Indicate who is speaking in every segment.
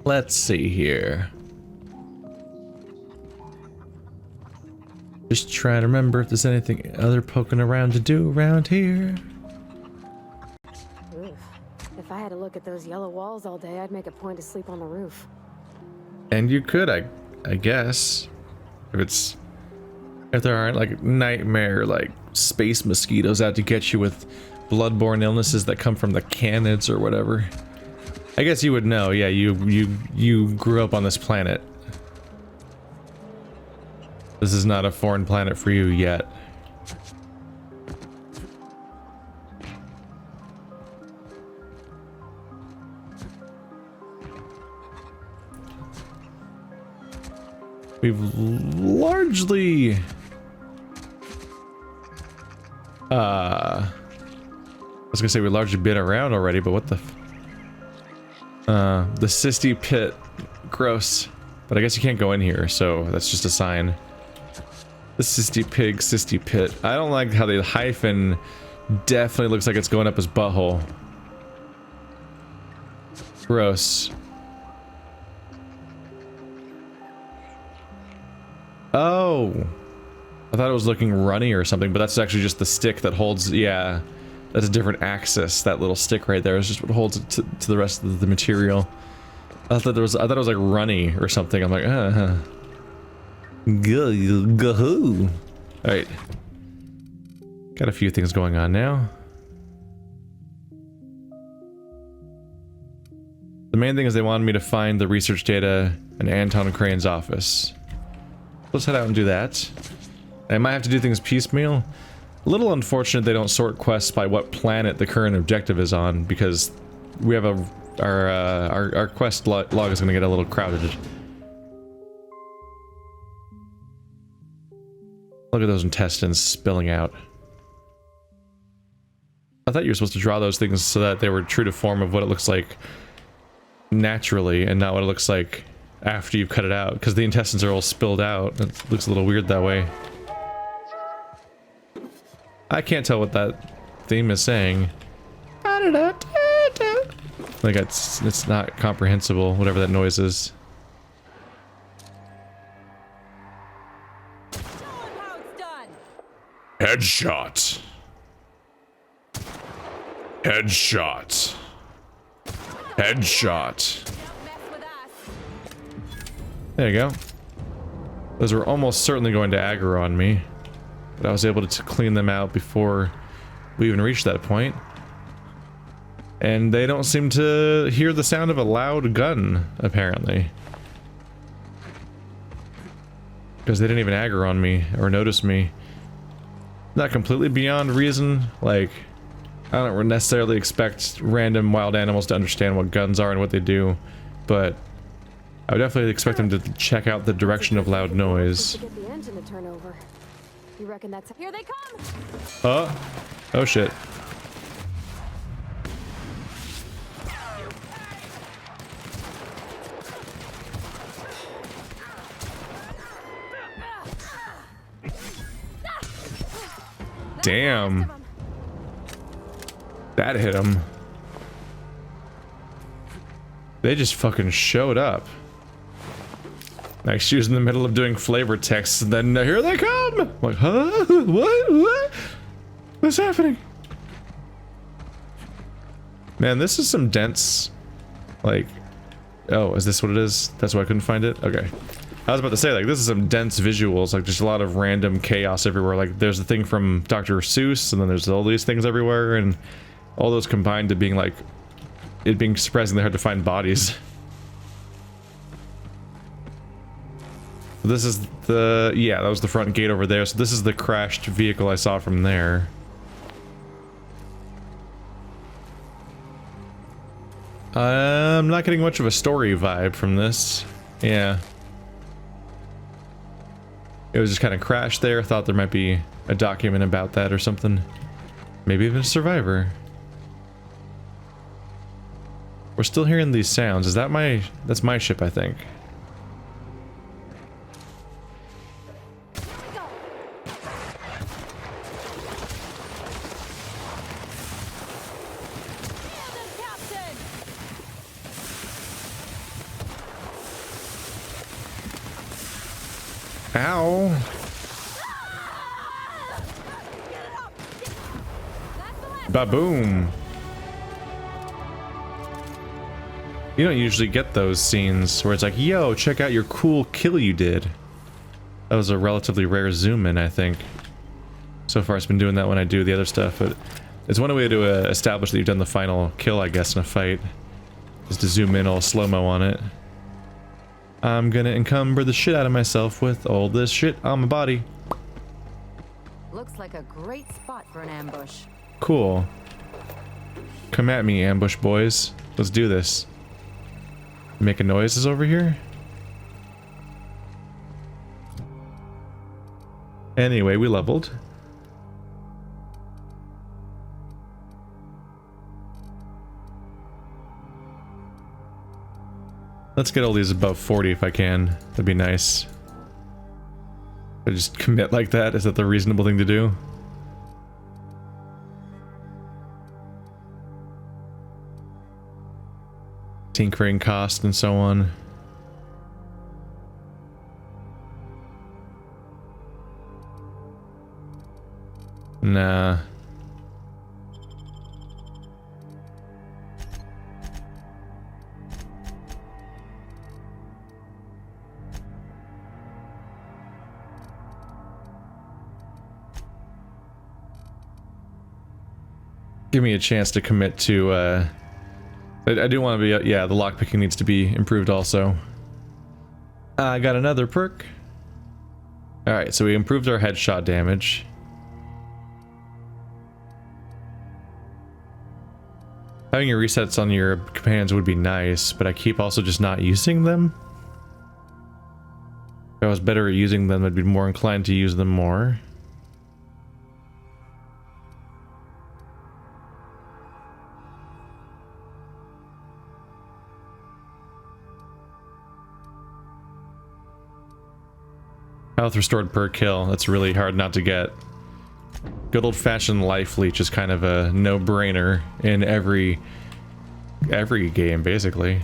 Speaker 1: Let's see here. Just trying to remember if there's anything other poking around to do around here.
Speaker 2: Oof. If I had to look at those yellow walls all day, I'd make a point to sleep on the roof.
Speaker 1: And you could, I guess. If there aren't like nightmare like space mosquitoes out to get you with bloodborne illnesses that come from the canids or whatever. I guess you would know. Yeah, you grew up on this planet. This is not a foreign planet for you yet. We've largely I was gonna say we largely been around already, but what the cysty pit, gross. But I guess you can't go in here, so that's just a sign. The cysty pig, cysty pit. I don't like how the hyphen definitely looks like it's going up his butthole. Gross. Oh, I thought it was looking runny or something, but that's actually just the stick that holds. Yeah, that's a different axis. That little stick right there is just what holds it to the rest of the material. I thought it was like runny or something. I'm like, Go-hoo. All right, got a few things going on now. The main thing is they wanted me to find the research data in Anton Crane's office. Let's head out and do that. I might have to do things piecemeal. A little unfortunate they don't sort quests by what planet the current objective is on, because we have our quest log is going to get a little crowded. Look at those intestines spilling out. I thought you were supposed to draw those things so that they were true to form of what it looks like naturally, and not what it looks like after you've cut it out, because the intestines are all spilled out. It looks a little weird that way. I can't tell what that theme is saying. Like it's not comprehensible, whatever that noise is. Headshot. Headshot. Headshot. There you go. Those were almost certainly going to aggro on me, but I was able to clean them out before we even reached that point. And they don't seem to hear the sound of a loud gun, apparently. Because they didn't even aggro on me or notice me. Not completely beyond reason. Like, I don't necessarily expect random wild animals to understand what guns are and what they do, but I would definitely expect them to check out the direction of loud noise.
Speaker 2: Get the engine to turn over. You reckon that's here they come?
Speaker 1: Oh shit. Damn. That hit him. They just fucking showed up. Like she was in the middle of doing flavor texts, and then here they come! I'm like, huh? What? What's happening? Man, this is some dense, like, oh, is this what it is? That's why I couldn't find it? Okay. I was about to say, like, this is some dense visuals, like, just a lot of random chaos everywhere. Like, there's the thing from Dr. Seuss, and then there's all these things everywhere, and all those combined to being, like, it being surprisingly hard to find bodies. This is the, yeah, that was the front gate over there, so this is the crashed vehicle I saw from there. I'm not getting much of a story vibe from this. Yeah. It was just kind of crashed there. Thought there might be a document about that or something. Maybe even a survivor. We're still hearing these sounds. Is that my... That's my ship, I think. Ow. Ba-boom. You don't usually get those scenes where it's like, yo, check out your cool kill you did. That was a relatively rare zoom in, I think. So far it's been doing that when I do the other stuff, but it's one way to establish that you've done the final kill, I guess, in a fight, is to zoom in all slow-mo on it. I'm gonna encumber the shit out of myself with all this shit on my body.
Speaker 3: Looks like a great spot for an ambush.
Speaker 1: Cool. Come at me, ambush boys. Let's do this. Making noises over here? Anyway, we leveled. Let's get all these above 40 if I can. That'd be nice. I just commit like that? Is that the reasonable thing to do? Tinkering cost and so on. Nah. Give me a chance to commit to, I do want to be, yeah, the lockpicking needs to be improved also. I got another perk. Alright, so we improved our headshot damage. Having your resets on your companions would be nice, but I keep also just not using them. If I was better at using them, I'd be more inclined to use them more. Health restored per kill. That's really hard not to get. Good old-fashioned life leech is kind of a no-brainer in every game, basically.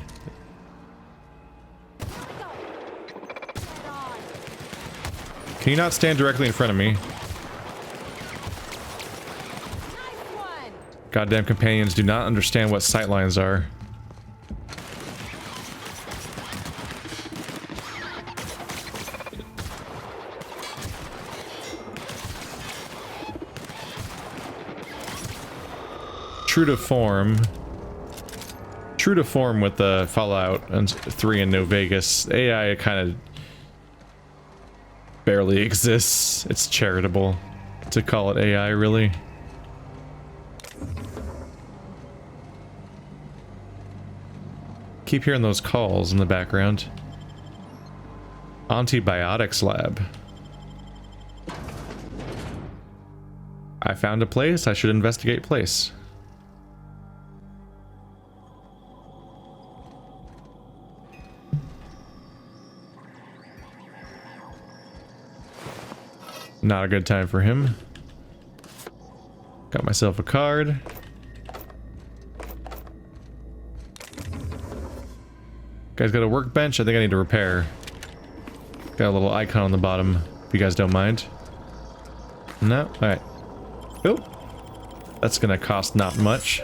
Speaker 1: Can you not stand directly in front of me? Goddamn companions do not understand what sightlines are. True to form with the Fallout 3 and New Vegas, AI kind of barely exists. It's charitable to call it AI, really. Keep hearing those calls in the background. Antibiotics lab. I found a place. I should investigate place. Not a good time for him. Got myself a card. Guys got a workbench? I think I need to repair. Got a little icon on the bottom, if you guys don't mind. No? Alright. Oh! That's gonna cost not much.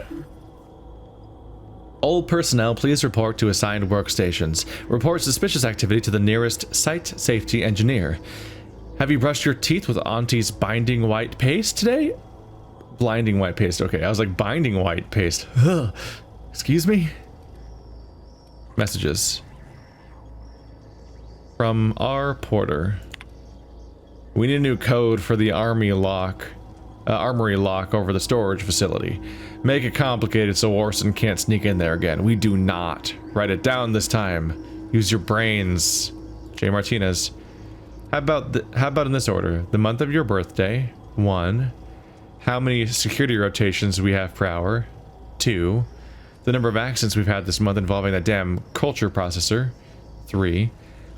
Speaker 1: All personnel, please report to assigned workstations. Report suspicious activity to the nearest site safety engineer. Have you brushed your teeth with Auntie's binding white paste today? Blinding white paste. Okay, I was like binding white paste. Ugh. Excuse me? Messages. From R. Porter. We need a new code for the armory lock over the storage facility. Make it complicated so Orson can't sneak in there again. We do not. Write it down this time. Use your brains. J. Martinez. How about in this order? The month of your birthday. 1. How many security rotations we have per hour. 2. The number of accidents we've had this month involving that damn culture processor. 3.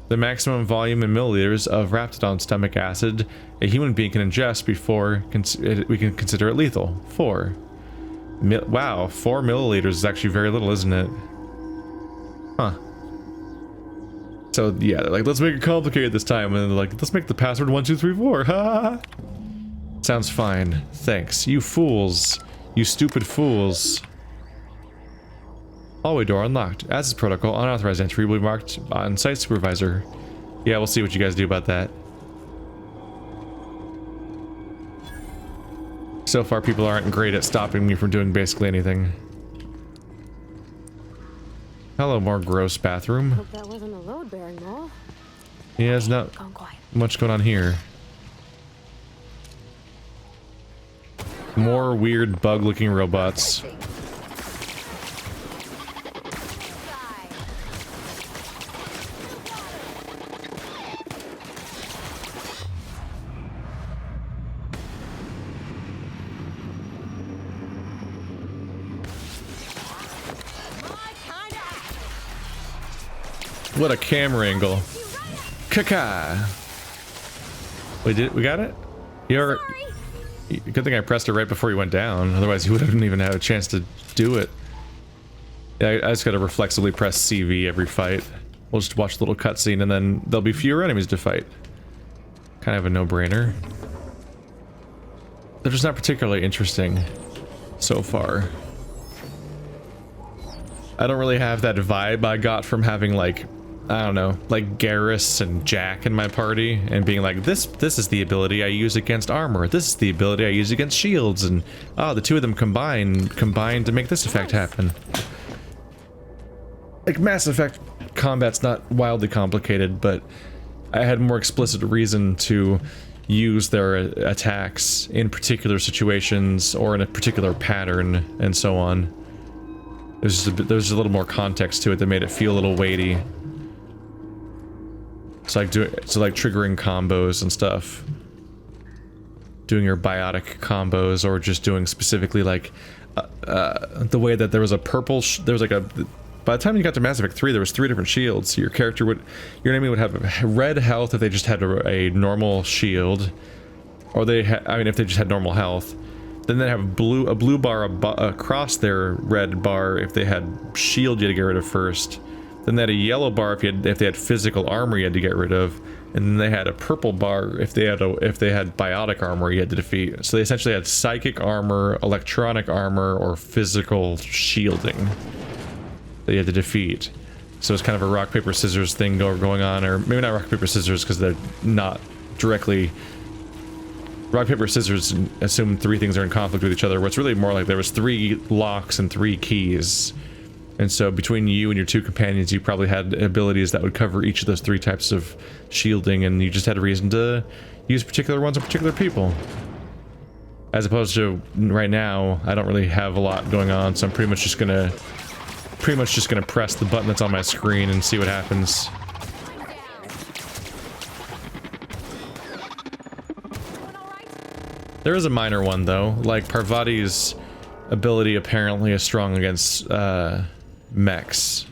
Speaker 1: The maximum volume in milliliters of Raptidon stomach acid a human being can ingest before we can consider it lethal. 4. Wow, 4 milliliters is actually very little, isn't it? Huh. So yeah, they're like, let's make it complicated this time, and they're like, let's make the password 1234. Ha! Sounds fine. Thanks. You fools. You stupid fools. Hallway door unlocked. As is protocol, unauthorized entry will be marked on site supervisor. Yeah, we'll see what you guys do about that. So far, people aren't great at stopping me from doing basically anything. Hello, more gross bathroom.
Speaker 2: Hope that wasn't a load-bearing wall.
Speaker 1: Yeah, there's not
Speaker 2: Gone quiet.
Speaker 1: much going on here. More weird bug-looking robots. What a camera angle. Kaka. We got it? You're good thing I pressed it right before you went down, otherwise you wouldn't even have a chance to do it. Yeah, I just gotta reflexively press CV every fight. We'll just watch a little cutscene and then there'll be fewer enemies to fight. Kind of a no-brainer. They're just not particularly interesting so far. I don't really have that vibe I got from having, like, I don't know, like Garrus and Jack in my party, and being like, this is the ability I use against armor, this is the ability I use against shields, and the two of them combine to make this effect happen. Like, Mass Effect combat's not wildly complicated, but I had more explicit reason to use their attacks in particular situations or in a particular pattern and so on. There's a little more context to it that made it feel a little weighty. It's like triggering combos and stuff. Doing your biotic combos, or just doing specifically like the way that there was a purple. There was like a. By the time you got to Mass Effect 3, there was 3 different shields. Your enemy would have red health if they just had a normal shield, or if they just had normal health. Then they have a blue bar across their red bar if they had shield you had to get rid of first. Then they had a yellow bar if they had physical armor you had to get rid of, and then they had a purple bar if they had biotic armor you had to defeat. So they essentially had psychic armor, electronic armor, or physical shielding that you had to defeat. So it's kind of a rock paper scissors thing going on, or maybe not rock paper scissors because they're not directly. Rock, paper, scissors assume 3 things are in conflict with each other, where it's really more like there was 3 locks and 3 keys. And so between you and your 2 companions, you probably had abilities that would cover each of those 3 types of shielding, and you just had a reason to use particular ones on particular people. As opposed to right now, I don't really have a lot going on, so I'm pretty much just gonna press the button that's on my screen and see what happens. There is a minor one though, like Parvati's ability apparently is strong against mechs.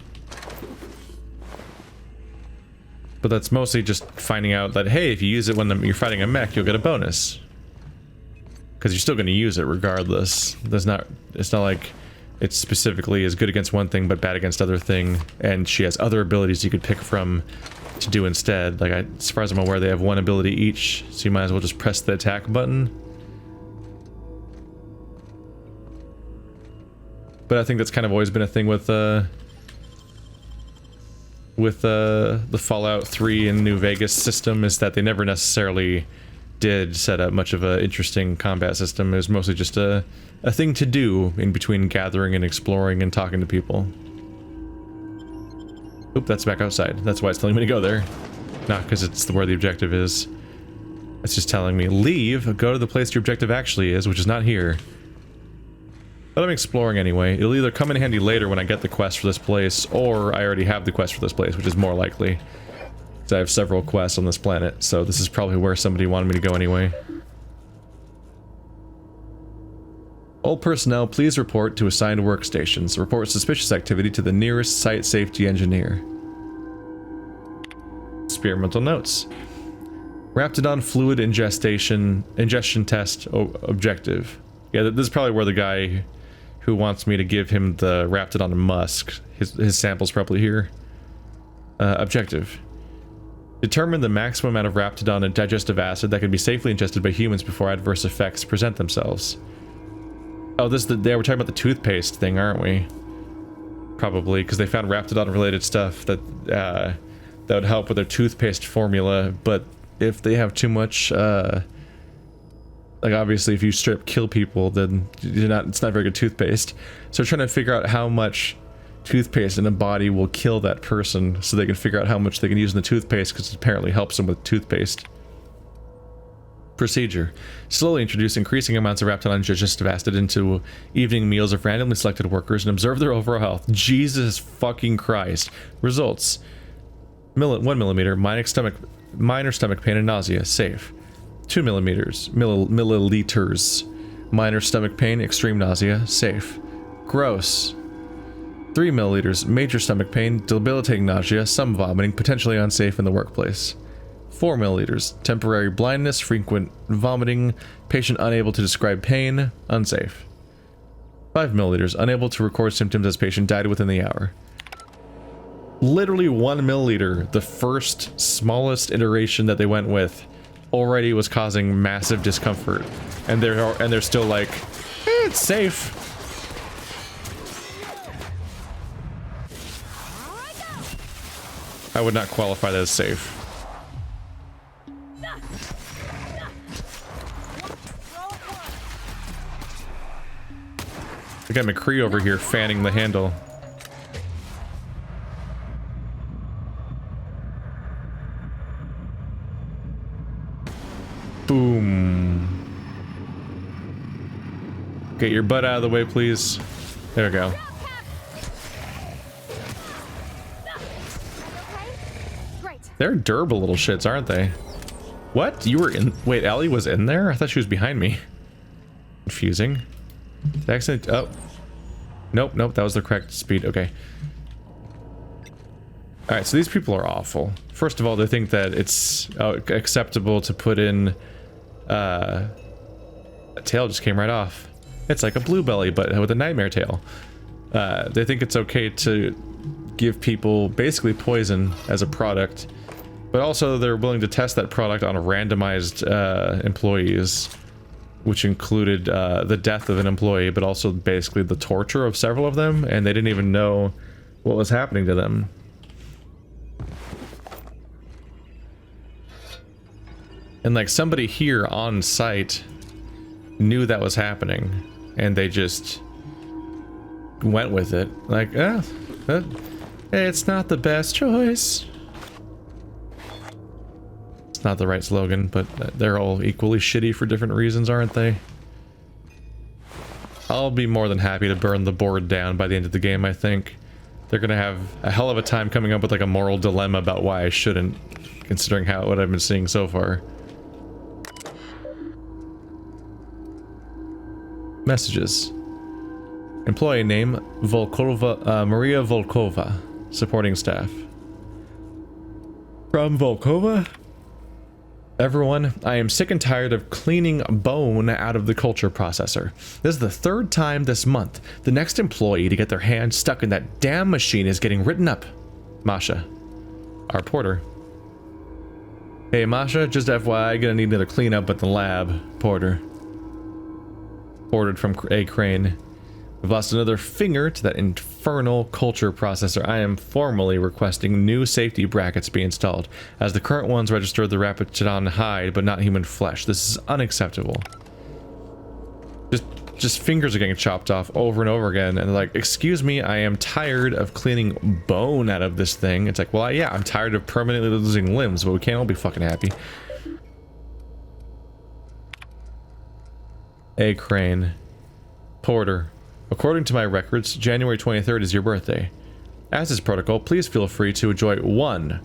Speaker 1: But that's mostly just finding out that, hey, if you use it when you're fighting a mech, you'll get a bonus. Because you're still going to use it regardless. It's not like it's specifically as good against one thing but bad against other thing, and she has other abilities you could pick from to do instead. Like, as far as I'm aware, they have 1 ability each, so you might as well just press the attack button. But I think that's kind of always been a thing with the Fallout 3 and New Vegas system, is that they never necessarily did set up much of an interesting combat system. It was mostly just a thing to do in between gathering and exploring and talking to people. Oop, that's back outside. That's why it's telling me to go there. Not because it's where the objective is. It's just telling me, leave, go to the place your objective actually is, which is not here. But I'm exploring anyway. It'll either come in handy later when I get the quest for this place, or I already have the quest for this place, which is more likely. So I have several quests on this planet, so this is probably where somebody wanted me to go anyway. All personnel, please report to assigned workstations. Report suspicious activity to the nearest site safety engineer. Experimental notes. Raptidon fluid ingestion test objective. Yeah, this is probably where the guy who wants me to give him the Raptidon musk, his sample's probably here. Objective. Determine the maximum amount of raptidon and digestive acid that can be safely ingested by humans before adverse effects present themselves. Oh, this is we're talking about the toothpaste thing, aren't we? Probably, because they found raptidon-related stuff that that would help with their toothpaste formula, but if they have too much, like obviously if you strip kill people, then it's not very good toothpaste. So we're trying to figure out how much toothpaste in a body will kill that person so they can figure out how much they can use in the toothpaste, because it apparently helps them with toothpaste. Procedure. Slowly introduce increasing amounts of raptidon and digestive acid into evening meals of randomly selected workers and observe their overall health. Jesus fucking Christ. Results. 1 millimeter, minor stomach pain and nausea, safe. 2 milliliters, minor stomach pain, extreme nausea, safe. Gross. 3 milliliters, major stomach pain, debilitating nausea, some vomiting, potentially unsafe in the workplace. 4 milliliters, temporary blindness, frequent vomiting, patient unable to describe pain, unsafe. 5 milliliters, unable to record symptoms as patient died within the hour. Literally 1 milliliter, the first smallest iteration that they went with, already was causing massive discomfort, and they're still like, it's safe. I would not qualify that as safe. I got McCree over here fanning the handle. Boom. Get your butt out of the way, please. There we go. They're durable little shits, aren't they? What? You were in... Wait, Ellie was in there? I thought she was behind me. Confusing. Accident... Oh. Nope, nope, that was the correct speed. Okay. Alright, so these people are awful. First of all, they think that it's acceptable to put in... a tail just came right off. It's like a blue belly, but with a nightmare tail. They think it's okay to give people basically poison as a product, but also they're willing to test that product on randomized employees, which included the death of an employee, but also basically the torture of several of them, and they didn't even know what was happening to them. And like somebody here on site knew that was happening, and they just went with it. Like, it's not the best choice. It's not the right slogan, but they're all equally shitty for different reasons, aren't they? I'll be more than happy to burn the board down by the end of the game, I think. They're gonna have a hell of a time coming up with like a moral dilemma about why I shouldn't, considering what I've been seeing so far. Messages. Employee name, Volkova, Maria Volkova. Supporting staff. From Volkova? Everyone, I am sick and tired of cleaning bone out of the culture processor. This is the 3rd time this month. The next employee to get their hand stuck in that damn machine is getting written up. Masha. Our porter. Hey Masha, just FYI, gonna need another cleanup at the lab. Porter. Ordered from A. Crane. We've lost another finger to that infernal culture processor. I am formally requesting new safety brackets be installed, as the current ones register the raptidon hide, but not human flesh. This is unacceptable. Just fingers are getting chopped off over and over again, and they're like, excuse me, I am tired of cleaning bone out of this thing. It's like, well, yeah, I'm tired of permanently losing limbs, but we can't all be fucking happy. A. Crane. Porter. According to my records, January 23rd is your birthday. As is protocol, please feel free to enjoy one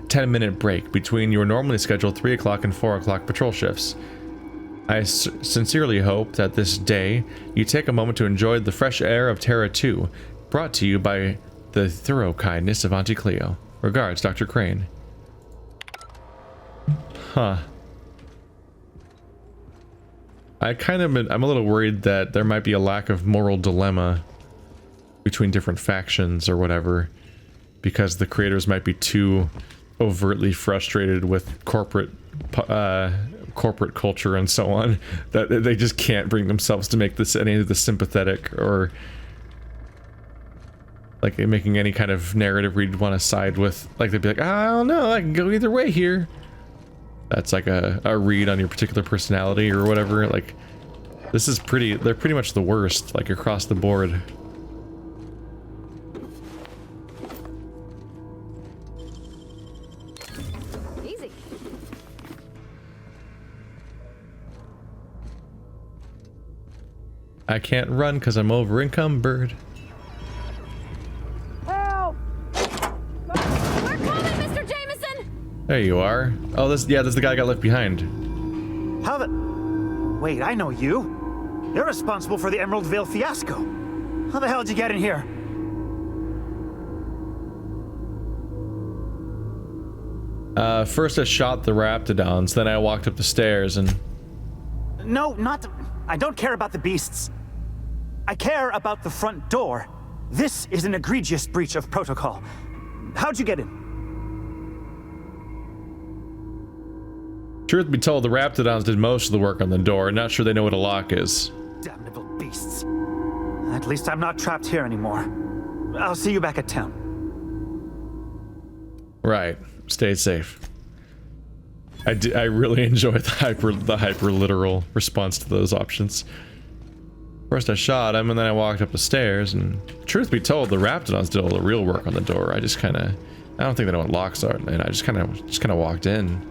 Speaker 1: 10-minute break between your normally scheduled 3 o'clock and 4 o'clock patrol shifts. I sincerely hope that this day you take a moment to enjoy the fresh air of Terra 2, brought to you by the thorough kindness of Auntie Cleo. Regards, Dr. Crane. Huh. I'm a little worried that there might be a lack of moral dilemma between different factions or whatever, because the creators might be too overtly frustrated with corporate culture and so on, that they just can't bring themselves to make this any of the sympathetic or like making any kind of narrative we'd want to side with. Like they'd be like, I don't know, I can go either way here. That's like a read on your particular personality or whatever. Like this is they're pretty much the worst, like across the board.
Speaker 3: Easy.
Speaker 1: I can't run because I'm over encumbered.
Speaker 3: Help! We're coming, Mr. Jameson!
Speaker 1: There you are. Oh, this is the guy I got left behind.
Speaker 4: How the... Wait, I know you. You're responsible for the Emerald Vale fiasco. How the hell did you get in here?
Speaker 1: First I shot the raptidons, then I walked up the stairs and...
Speaker 4: No, not... I don't care about the beasts. I care about the front door. This is an egregious breach of protocol. How'd you get in?
Speaker 1: Truth be told, the raptidons did most of the work on the door. Not sure they know what a lock is.
Speaker 4: Damnable beasts. At least I'm not trapped here anymore. I'll see you back at town.
Speaker 1: Right. Stay safe. I really enjoyed the hyper literal response to those options. First I shot him and then I walked up the stairs, and truth be told, the raptidons did all the real work on the door. I don't think they know what locks are, and I just kind of walked in.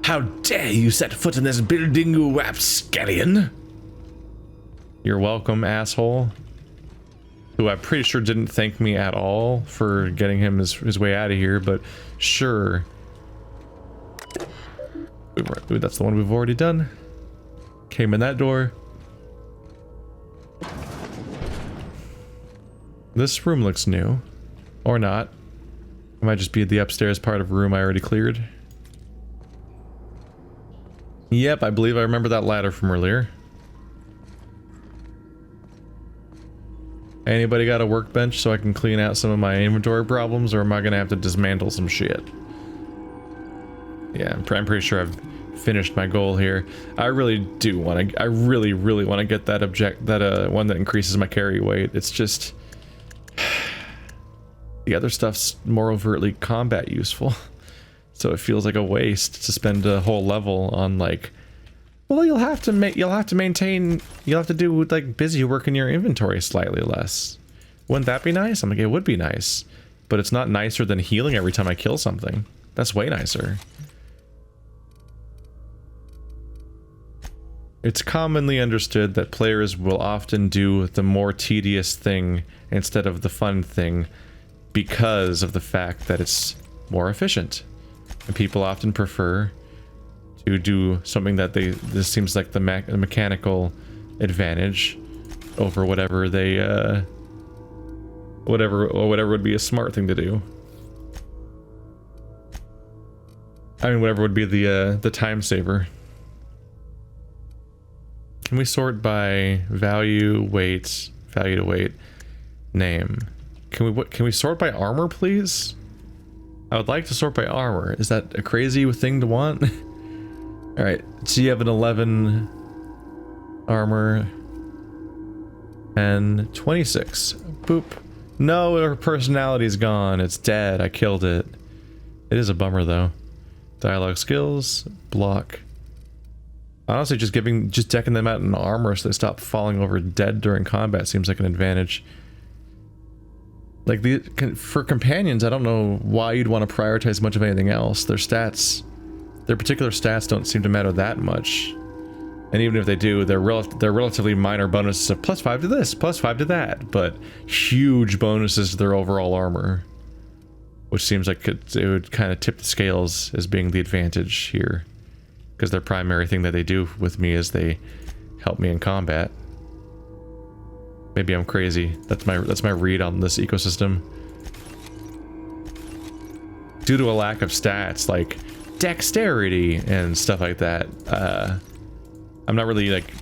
Speaker 1: How dare you set foot in this building, you rapscallion? You're welcome, asshole. Who I'm pretty sure didn't thank me at all for getting him his way out of here, but sure. Ooh, that's the one we've already done. Came in that door. This room looks new. Or not. It might just be the upstairs part of a room I already cleared. Yep, I believe I remember that ladder from earlier. Anybody got a workbench so I can clean out some of my inventory problems, or am I gonna have to dismantle some shit? Yeah, I'm pretty sure I've finished my goal here. I really do want to. I really want to get that one that increases my carry weight. It's just the other stuff's more overtly combat useful, so it feels like a waste to spend a whole level on like. Well, you'll have to do like busy work in your inventory slightly less. Wouldn't that be nice? I'm like, it would be nice, but it's not nicer than healing every time I kill something. That's way nicer. It's commonly understood that players will often do the more tedious thing instead of the fun thing because of the fact that it's more efficient. And people often prefer to do something that this seems like the mechanical advantage over whatever they whatever would be a smart thing to do. I mean, whatever would be the time saver. Can we sort by value to weight, name? Can we sort by armor, please? I would like to sort by armor. Is that a crazy thing to want? All right, so you have an 11 armor and 26. Boop. No, her personality's gone. It's dead. I killed it. It is a bummer though. Dialogue skills, block. Honestly, just decking them out in armor so they stop falling over dead during combat seems like an advantage. Like for companions, I don't know why you'd want to prioritize much of anything else. Their particular stats don't seem to matter that much. And even if they do, they're relatively minor bonuses of +5 to this, +5 to that, but huge bonuses to their overall armor. Which seems like it would kind of tip the scales as being the advantage here. Because their primary thing that they do with me is they help me in combat. Maybe I'm crazy. That's my read on this ecosystem. Due to a lack of stats like dexterity and stuff like that, I'm not really like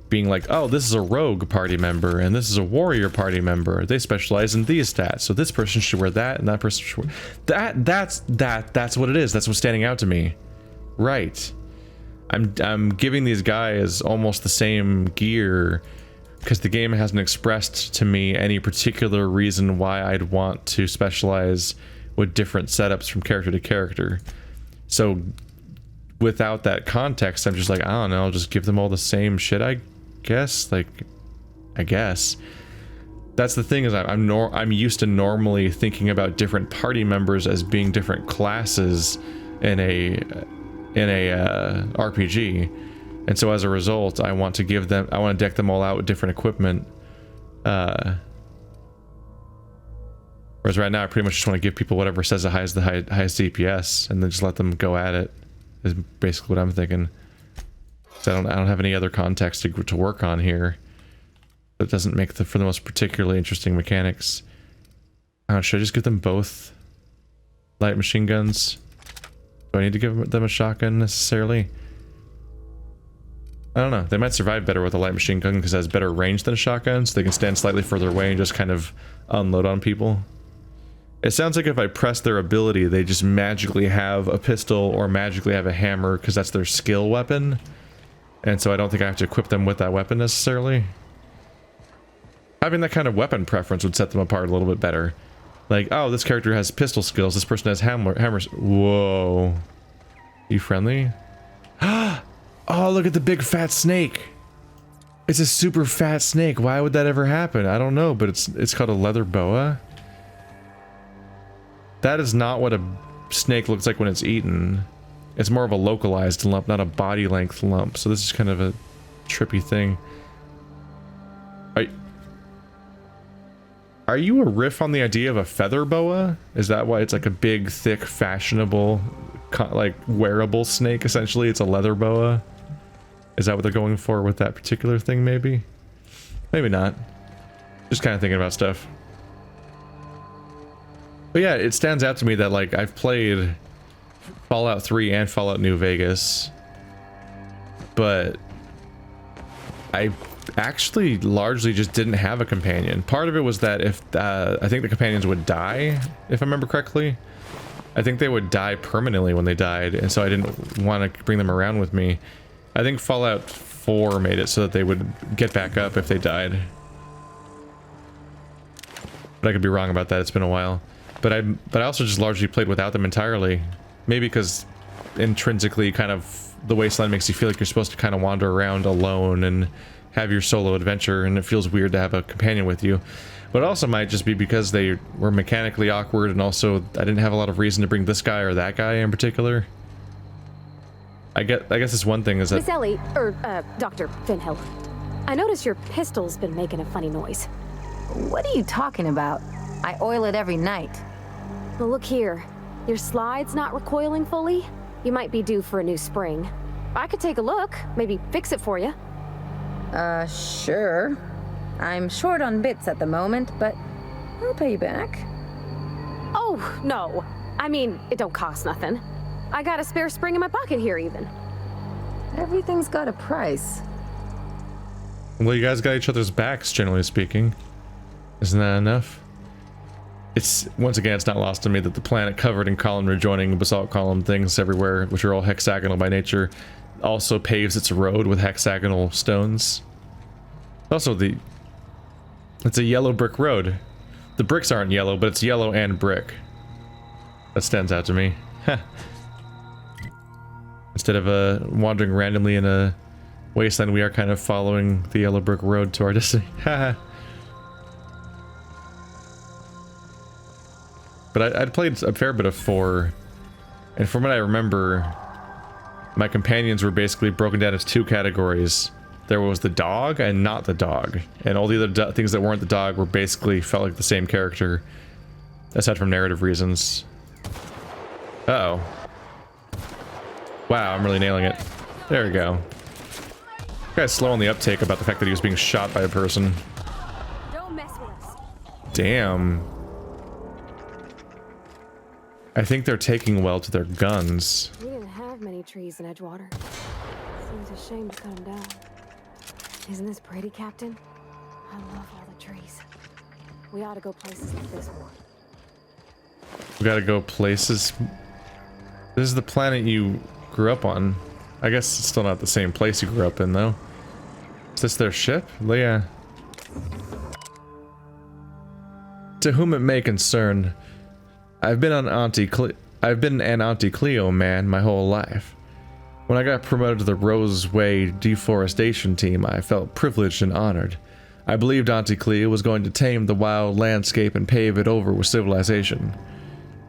Speaker 1: being like, oh, this is a rogue party member and this is a warrior party member. They specialize in these stats, so this person should wear that and that person should wear that's what it is. That's what's standing out to me. Right. I'm giving these guys almost the same gear because the game hasn't expressed to me any particular reason why I'd want to specialize with different setups from character to character. So without that context, I'm just like, I don't know, I'll just give them all the same shit, I guess. Like, I guess that's the thing, is I'm used to normally thinking about different party members as being different classes in a RPG, and so as a result, I want to deck them all out with different equipment. Whereas right now, I pretty much just want to give people whatever says the highest DPS, and then just let them go at it. Is basically what I'm thinking. So I don't have any other context to work on here. That doesn't make for the most particularly interesting mechanics. Should I just give them both light machine guns? Do I need to give them a shotgun necessarily? I don't know. They might survive better with a light machine gun because it has better range than a shotgun, so they can stand slightly further away and just kind of unload on people. It sounds like if I press their ability, they just magically have a pistol or magically have a hammer because that's their skill weapon. And so I don't think I have to equip them with that weapon necessarily. Having that kind of weapon preference would set them apart a little bit better. Like, oh, this character has pistol skills, this person has hammers. Whoa. You friendly? Oh, look at the big fat snake. It's a super fat snake. Why would that ever happen? I don't know, but it's called a leather boa. That is not what a snake looks like when it's eaten. It's more of a localized lump, not a body length lump. So this is kind of a trippy thing. Are you a riff on the idea of a feather boa? Is that why it's like a big, thick, fashionable, like wearable snake? Essentially, it's a leather boa. Is that what they're going for with that particular thing? Maybe, maybe not. Just kind of thinking about stuff. But yeah, it stands out to me that like I've played Fallout 3 and Fallout New Vegas, but I actually largely just didn't have a companion. Part of it was that if I think the companions would die, if I remember correctly. I think they would die permanently when they died, and so I didn't want to bring them around with me. I think Fallout 4 made it so that they would get back up if they died. But I could be wrong about that, it's been a while. But I also just largely played without them entirely. Maybe because intrinsically kind of the Wasteland makes you feel like you're supposed to kind of wander around alone and have your solo adventure, and it feels weird to have a companion with you. But it also might just be because they were mechanically awkward, and also I didn't have a lot of reason to bring this guy or that guy in particular. I guess this one thing is that...
Speaker 2: Miss Ellie, Dr. Finhill, I noticed your pistol's been making a funny noise.
Speaker 3: What are you talking about? I oil it every night.
Speaker 2: Well, look here. Your slide's not recoiling fully. You might be due for a new spring. I could take a look, maybe fix it for you.
Speaker 3: Sure. I'm short on bits at the moment, but I'll pay you back.
Speaker 2: Oh, no. I mean, it don't cost nothing. I got a spare spring in my pocket here, even.
Speaker 3: Everything's got a price.
Speaker 1: Well, you guys got each other's backs, generally speaking. Isn't that enough? It's, once again, it's not lost to me that the planet covered in column rejoining basalt column things everywhere, which are all hexagonal by nature, also paves its road with hexagonal stones. Also, it's a yellow brick road. The bricks aren't yellow, but it's yellow and brick. That stands out to me. Instead of wandering randomly in a wasteland, we are kind of following the yellow brick road to our destiny. But I'd played a fair bit of 4, and from what I remember, my companions were basically broken down as 2 categories. There was the dog and not the dog, and all the other things that weren't the dog were basically felt like the same character, aside from narrative reasons. Uh-oh. Wow, I'm really nailing it. There we go. This guy's slow on the uptake about the fact that he was being shot by a person.
Speaker 2: Don't mess with us.
Speaker 1: Damn. I think they're taking well to their guns.
Speaker 2: We didn't have many trees in Edgewater. Seems a shame to cut them down. Isn't this pretty, Captain? I love all the trees. We ought to go places like this one.
Speaker 1: We gotta go places. This is the planet you grew up on. I guess it's still not the same place you grew up in, though. Is this their ship? Yeah. To whom it may concern, I've been an Auntie Cleo man my whole life. When I got promoted to the Rose Way deforestation team, I felt privileged and honored. I believed Auntie Cleo was going to tame the wild landscape and pave it over with civilization.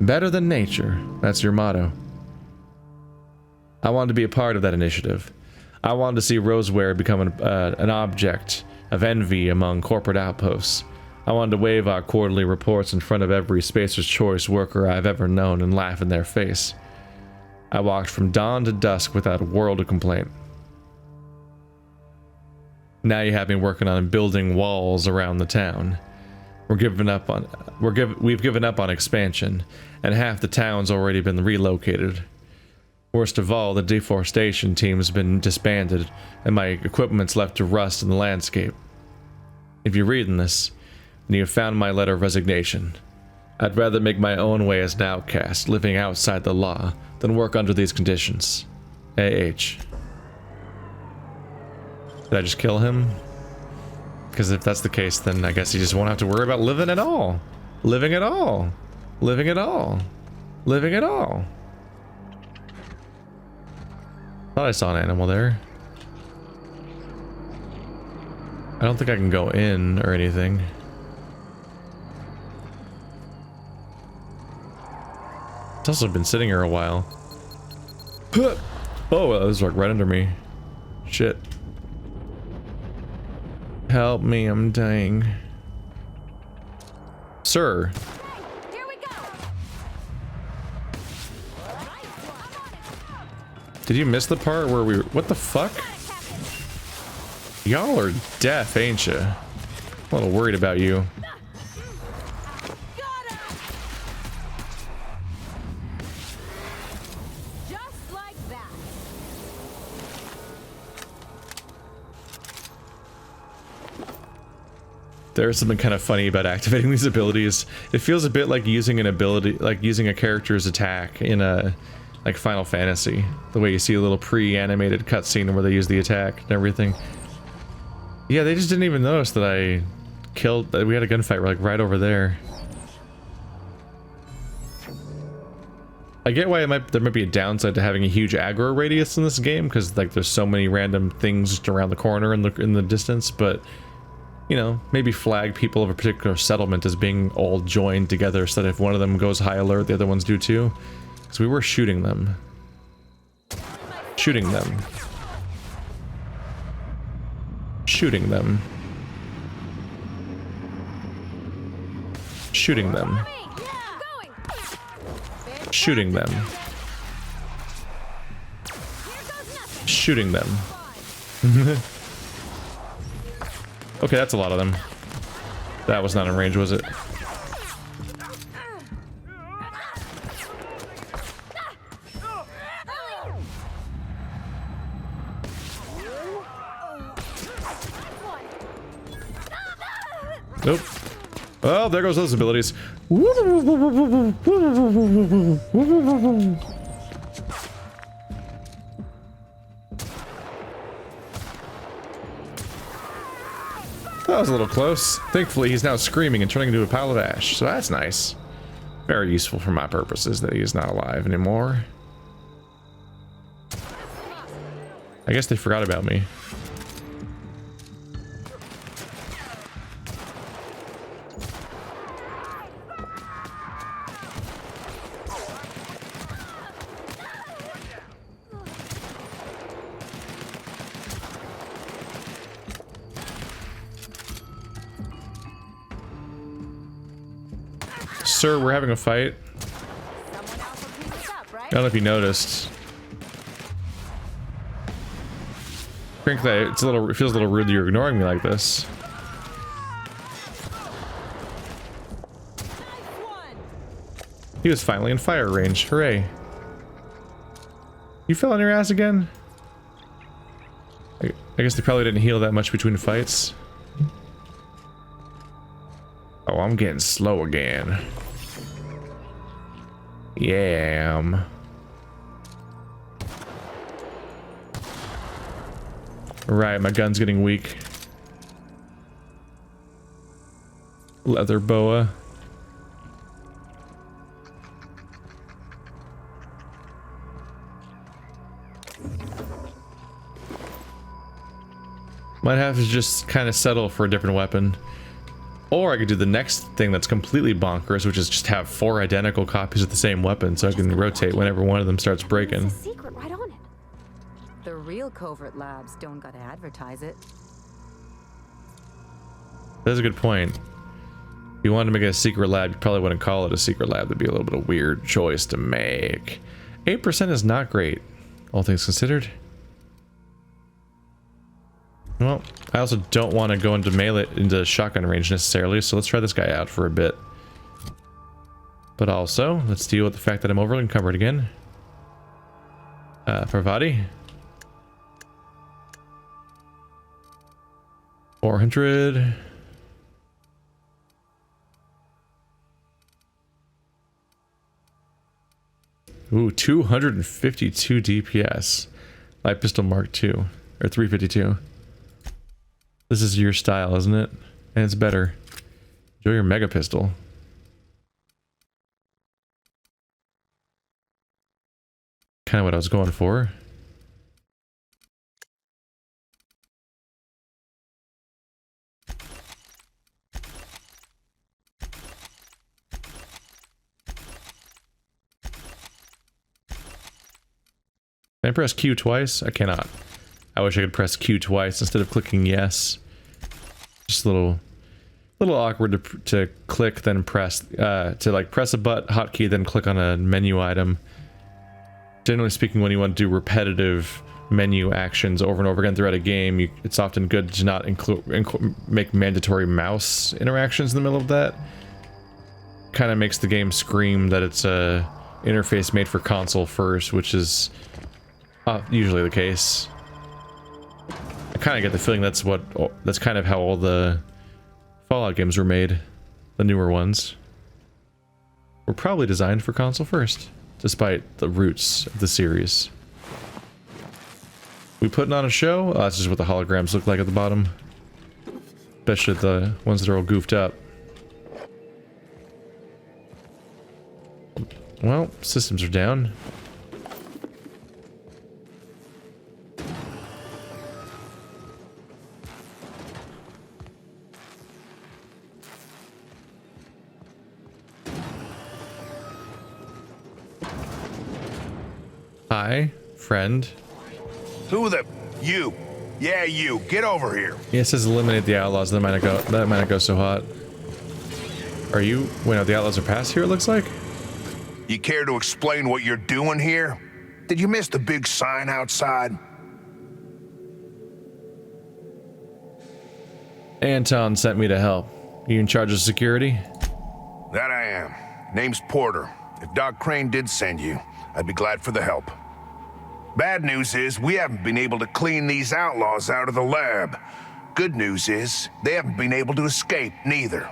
Speaker 1: Better than nature, that's your motto. I wanted to be a part of that initiative. I wanted to see Roseware become an object of envy among corporate outposts. I wanted to wave our quarterly reports in front of every Spacer's Choice worker I've ever known and laugh in their face. I walked from dawn to dusk without a world of complaint. Now you have me working on building walls around the town. We've given up on expansion, and half the town's already been relocated. Worst of all, the deforestation team's been disbanded, and my equipment's left to rust in the landscape. If you're reading this, then you have found my letter of resignation. I'd rather make my own way as an outcast, living outside the law, than work under these conditions. A.H. Did I just kill him? Because if that's the case, then I guess you just won't have to worry about living at all. Living at all. Living at all. Living at all. Thought I saw an animal there. I don't think I can go in or anything. It's also been sitting here a while. Oh, that was like right under me. Shit. Help me, I'm dying. Sir.
Speaker 2: Here we go.
Speaker 1: Did you miss the part where we... What the fuck? Y'all are deaf, ain't ya? I'm a little worried about you.
Speaker 2: Just like that.
Speaker 1: There's something kind of funny about activating these abilities. It feels a bit like using an ability, like using a character's attack in a... like Final Fantasy. The way you see a little pre-animated cutscene where they use the attack and everything. Yeah, they just didn't even notice that I killed... we had a gunfight like right over there. I get why there might be a downside to having a huge aggro radius in this game, because like there's so many random things just around the corner in the distance, but you know, maybe flag people of a particular settlement as being all joined together so that if one of them goes high alert, the other ones do too. Because we were shooting them. Shooting them. Shooting them. Shooting them. Shooting them. Shooting them. Okay, that's a lot of them. That was not in range, was it? Nope. Oh, there goes those abilities. That was a little close. Thankfully, he's now screaming and turning into a pile of ash, so that's nice. Very useful for my purposes that he is not alive anymore. I guess they forgot about me. Sir, we're having a fight. I don't know if you noticed. Frankly, it feels a little rude that you're ignoring me like this. He was finally in fire range. Hooray. You fell on your ass again? I guess they probably didn't heal that much between fights. Oh, I'm getting slow again. Yeah. Right, my gun's getting weak. Leather boa. Might have to just kind of settle for a different weapon. Or I could do the next thing that's completely bonkers, which is just have 4 identical copies of the same weapon so I can rotate whenever one of them starts breaking.
Speaker 2: There's a secret right on it.
Speaker 3: The real covert labs don't gotta advertise it.
Speaker 1: That's a good point. If you wanted to make it a secret lab, you probably wouldn't call it a secret lab. That'd be a little bit of a weird choice to make. 8% is not great, all things considered. Well, I also don't want to go into melee, into shotgun range necessarily, so let's try this guy out for a bit. But also, let's deal with the fact that I'm overly encumbered again. Parvati. 400. Ooh, 252 DPS. Light pistol Mark II, or 352. This is your style, isn't it? And it's better. Enjoy your mega pistol. Kind of what I was going for. Can I press Q twice? I cannot. I wish I could press Q twice instead of clicking yes. Just a little awkward to click, then press, to like press a hotkey, then click on a menu item. Generally speaking, when you want to do repetitive menu actions over and over again throughout a game, it's often good to not make mandatory mouse interactions in the middle of that. Kind of makes the game scream that it's a interface made for console first, which is usually the case. I kind of get the feeling that's kind of how all the Fallout games were made. The newer ones were probably designed for console first, despite the roots of the series. We putting on a show? Oh, that's just what the holograms look like at the bottom. Especially the ones that are all goofed up. Well, systems are down. Hi, friend.
Speaker 5: Who the... You. Yeah, you. Get over here.
Speaker 1: Yeah, it says eliminate the outlaws. That might not go so hot. Are you... Wait, no, the outlaws are past here, it looks like?
Speaker 5: You care to explain what you're doing here? Did you miss the big sign outside?
Speaker 1: Anton sent me to help. You in charge of security?
Speaker 5: That I am. Name's Porter. If Doc Crane did send you, I'd be glad for the help. Bad news is, we haven't been able to clean these outlaws out of the lab. Good news is, they haven't been able to escape, neither.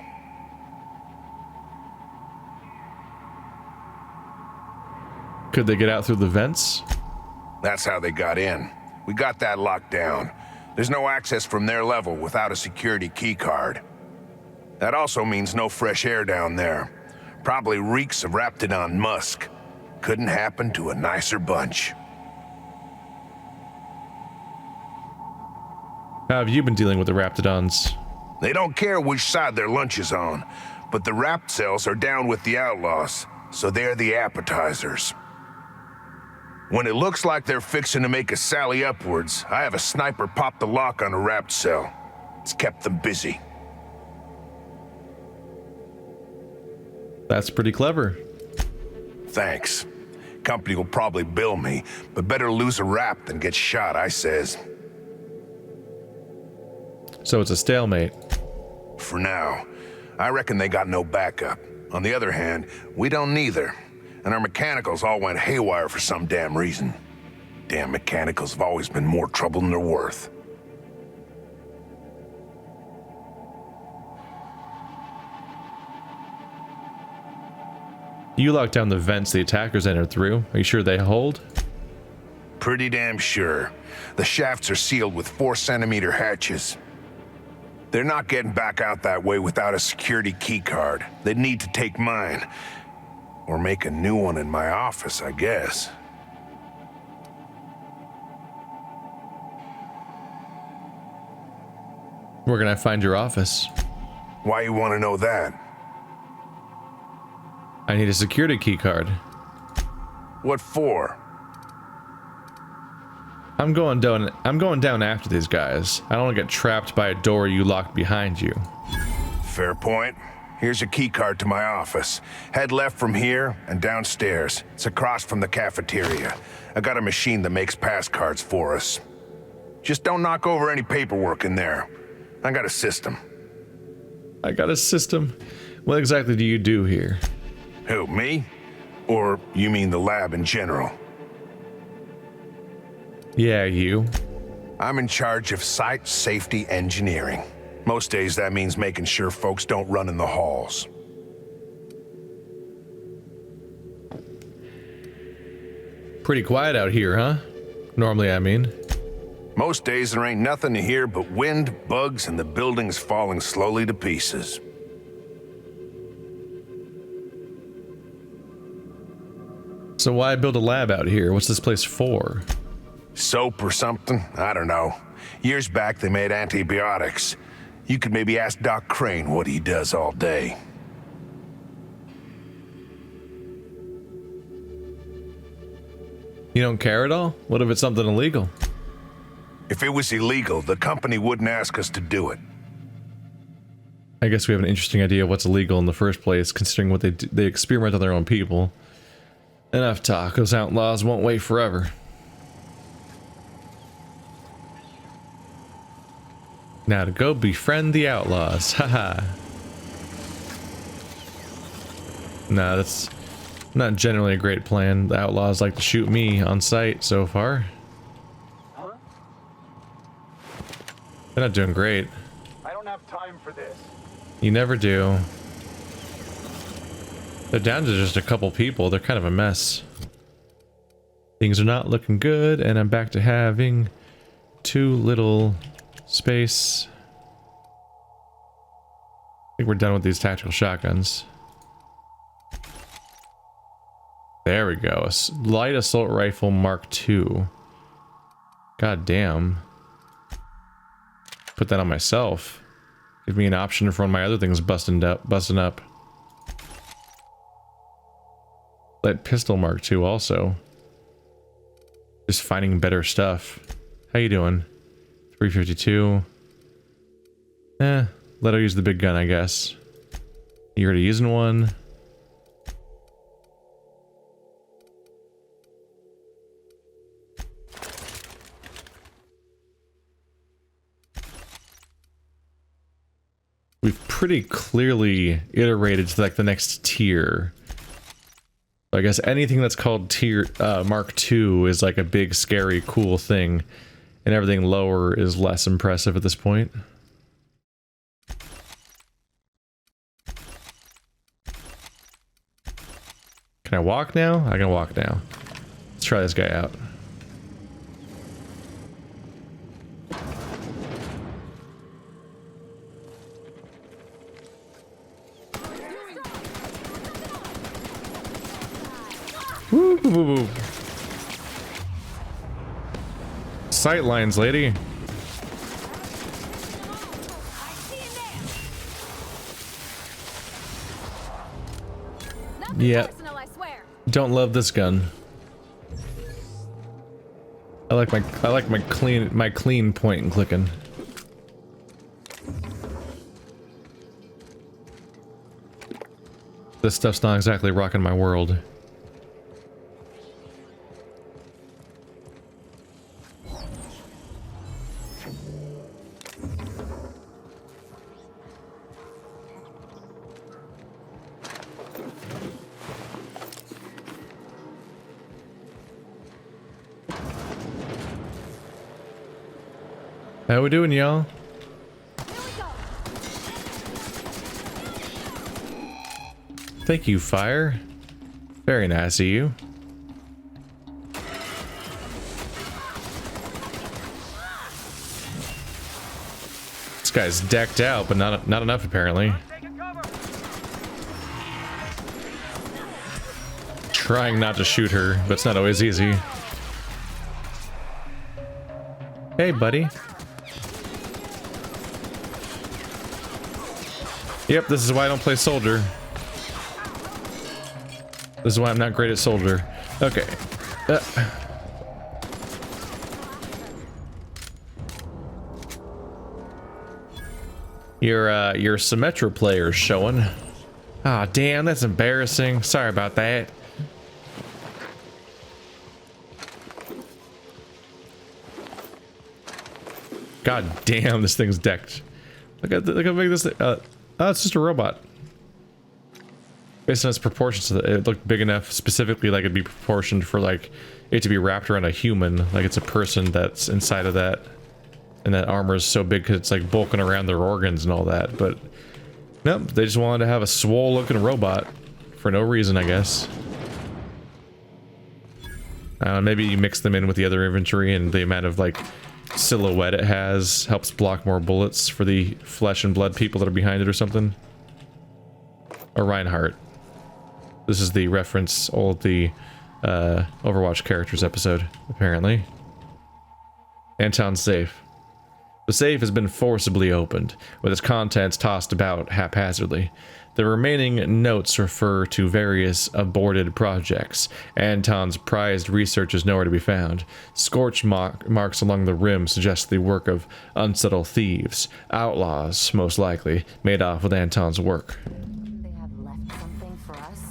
Speaker 1: Could they get out through the vents?
Speaker 5: That's how they got in. We got that locked down. There's no access from their level without a security key card. That also means no fresh air down there. Probably reeks of Raptidon musk. Couldn't happen to a nicer bunch.
Speaker 1: How have you been dealing with the Raptidons?
Speaker 5: They don't care which side their lunch is on, but the Rapt cells are down with the outlaws, so they're the appetizers. When it looks like they're fixing to make a sally upwards, I have a sniper pop the lock on a Rapt cell. It's kept them busy.
Speaker 1: That's pretty clever.
Speaker 5: Thanks. Company will probably bill me, but better lose a Rapt than get shot, I says.
Speaker 1: So it's a stalemate.
Speaker 5: For now. I reckon they got no backup. On the other hand, we don't neither. And our mechanicals all went haywire for some damn reason. Damn mechanicals have always been more trouble than they're worth.
Speaker 1: You locked down the vents the attackers entered through. Are you sure they hold?
Speaker 5: Pretty damn sure. The shafts are sealed with 4-centimeter hatches. They're not getting back out that way without a security key card. They'd need to take mine. Or make a new one in my office, I guess.
Speaker 1: Where can I find your office?
Speaker 5: Why you want to know that?
Speaker 1: I need a security key card.
Speaker 5: What for?
Speaker 1: I'm going down after these guys. I don't want to get trapped by a door you locked behind you.
Speaker 5: Fair point. Here's a key card to my office. Head left from here and downstairs. It's across from the cafeteria. I got a machine that makes pass cards for us. Just don't knock over any paperwork in there. I got a system.
Speaker 1: I got a system? What exactly do you do here?
Speaker 5: Who, me? Or you mean the lab in general?
Speaker 1: Yeah, you.
Speaker 5: I'm in charge of site safety engineering. Most days that means making sure folks don't run in the halls.
Speaker 1: Pretty quiet out here, huh? Normally, I mean.
Speaker 5: Most days there ain't nothing to hear but wind, bugs, and the buildings falling slowly to pieces.
Speaker 1: So why build a lab out here? What's this place for?
Speaker 5: Soap or something? I don't know. Years back they made antibiotics. You could maybe ask Doc Crane what he does all day.
Speaker 1: You don't care at all? What if it's something illegal?
Speaker 5: If it was illegal, the company wouldn't ask us to do it.
Speaker 1: I guess we have an interesting idea of what's illegal in the first place, considering what they experiment on their own people. Enough talk. Those outlaws won't wait forever. Now to go befriend the outlaws. Haha. Nah, that's not generally a great plan. The outlaws like to shoot me on sight so far. They're not doing great.
Speaker 4: I don't have time for this.
Speaker 1: You never do. They're down to just a couple people. They're kind of a mess. Things are not looking good, and I'm back to having too little space. I think we're done with these tactical shotguns. There we go. A light assault rifle Mark II. God damn. Put that on myself. Give me an option for one of my other things busting up. Light pistol Mark II also. Just finding better stuff. How you doing? 352. Let her use the big gun, I guess. You already using one? We've pretty clearly iterated to like the next tier. I guess anything that's called tier Mark II is like a big, scary, cool thing, and everything lower is less impressive at this point. Can I walk now? I can walk now. Let's try this guy out. Woo. Sight lines, lady. Yeah. Don't love this gun. I like my clean point and clicking. This stuff's not exactly rocking my world. How we doing, y'all? Thank you, fire. Very nice of you. This guy's decked out, but not enough apparently. Trying not to shoot her, but it's not always easy. Hey, buddy. Yep, this is why I don't play soldier. This is why I'm not great at soldier. Okay. Your Symmetra player's showing. Ah, damn, that's embarrassing. Sorry about that. God damn, this thing's decked. Look how big this thing. Oh, it's just a robot. Based on its proportions, it looked big enough specifically, like it'd be proportioned for like it to be wrapped around a human, like it's a person that's inside of that, and that armor is so big because it's like bulking around their organs and all that. But nope, they just wanted to have a swole-looking robot for no reason, I guess. Maybe you mix them in with the other inventory, and the amount of like silhouette it has helps block more bullets for the flesh and blood people that are behind it or something. Or Reinhardt. This is the reference, the Overwatch characters episode, apparently. Anton's safe. The safe has been forcibly opened, with its contents tossed about haphazardly. The remaining notes refer to various aborted projects. Anton's prized research is nowhere to be found. Scorch marks along the rim suggest the work of unsettled thieves. Outlaws, most likely, made off with Anton's work.
Speaker 2: They have left something for us?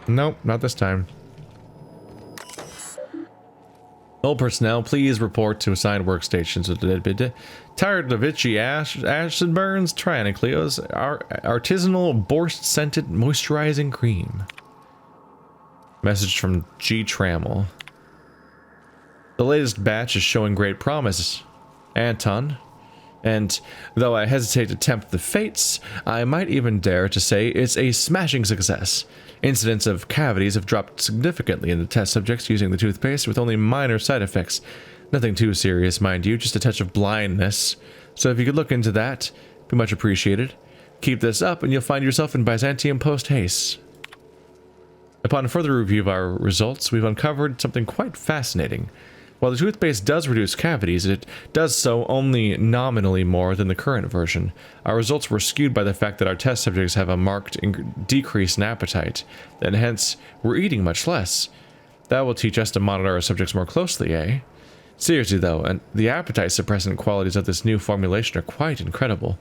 Speaker 1: Nope, not this time. All personnel, please report to assigned workstations. Tired of itchy acid burns? Try Anacleo's artisanal Borst-scented moisturizing cream. Message from G. Trammell. The latest batch is showing great promise, Anton. And though I hesitate to tempt the fates, I might even dare to say it's a smashing success. Incidents of cavities have dropped significantly in the test subjects using the toothpaste, with only minor side effects. Nothing too serious, mind you, just a touch of blindness. So if you could look into that, it'd be much appreciated. Keep this up and you'll find yourself in Byzantium post-haste. Upon further review of our results, we've uncovered something quite fascinating. While the toothpaste does reduce cavities, it does so only nominally more than the current version. Our results were skewed by the fact that our test subjects have a marked decrease in appetite, and hence we're eating much less. That will teach us to monitor our subjects more closely, eh? Seriously though, and the appetite suppressant qualities of this new formulation are quite incredible.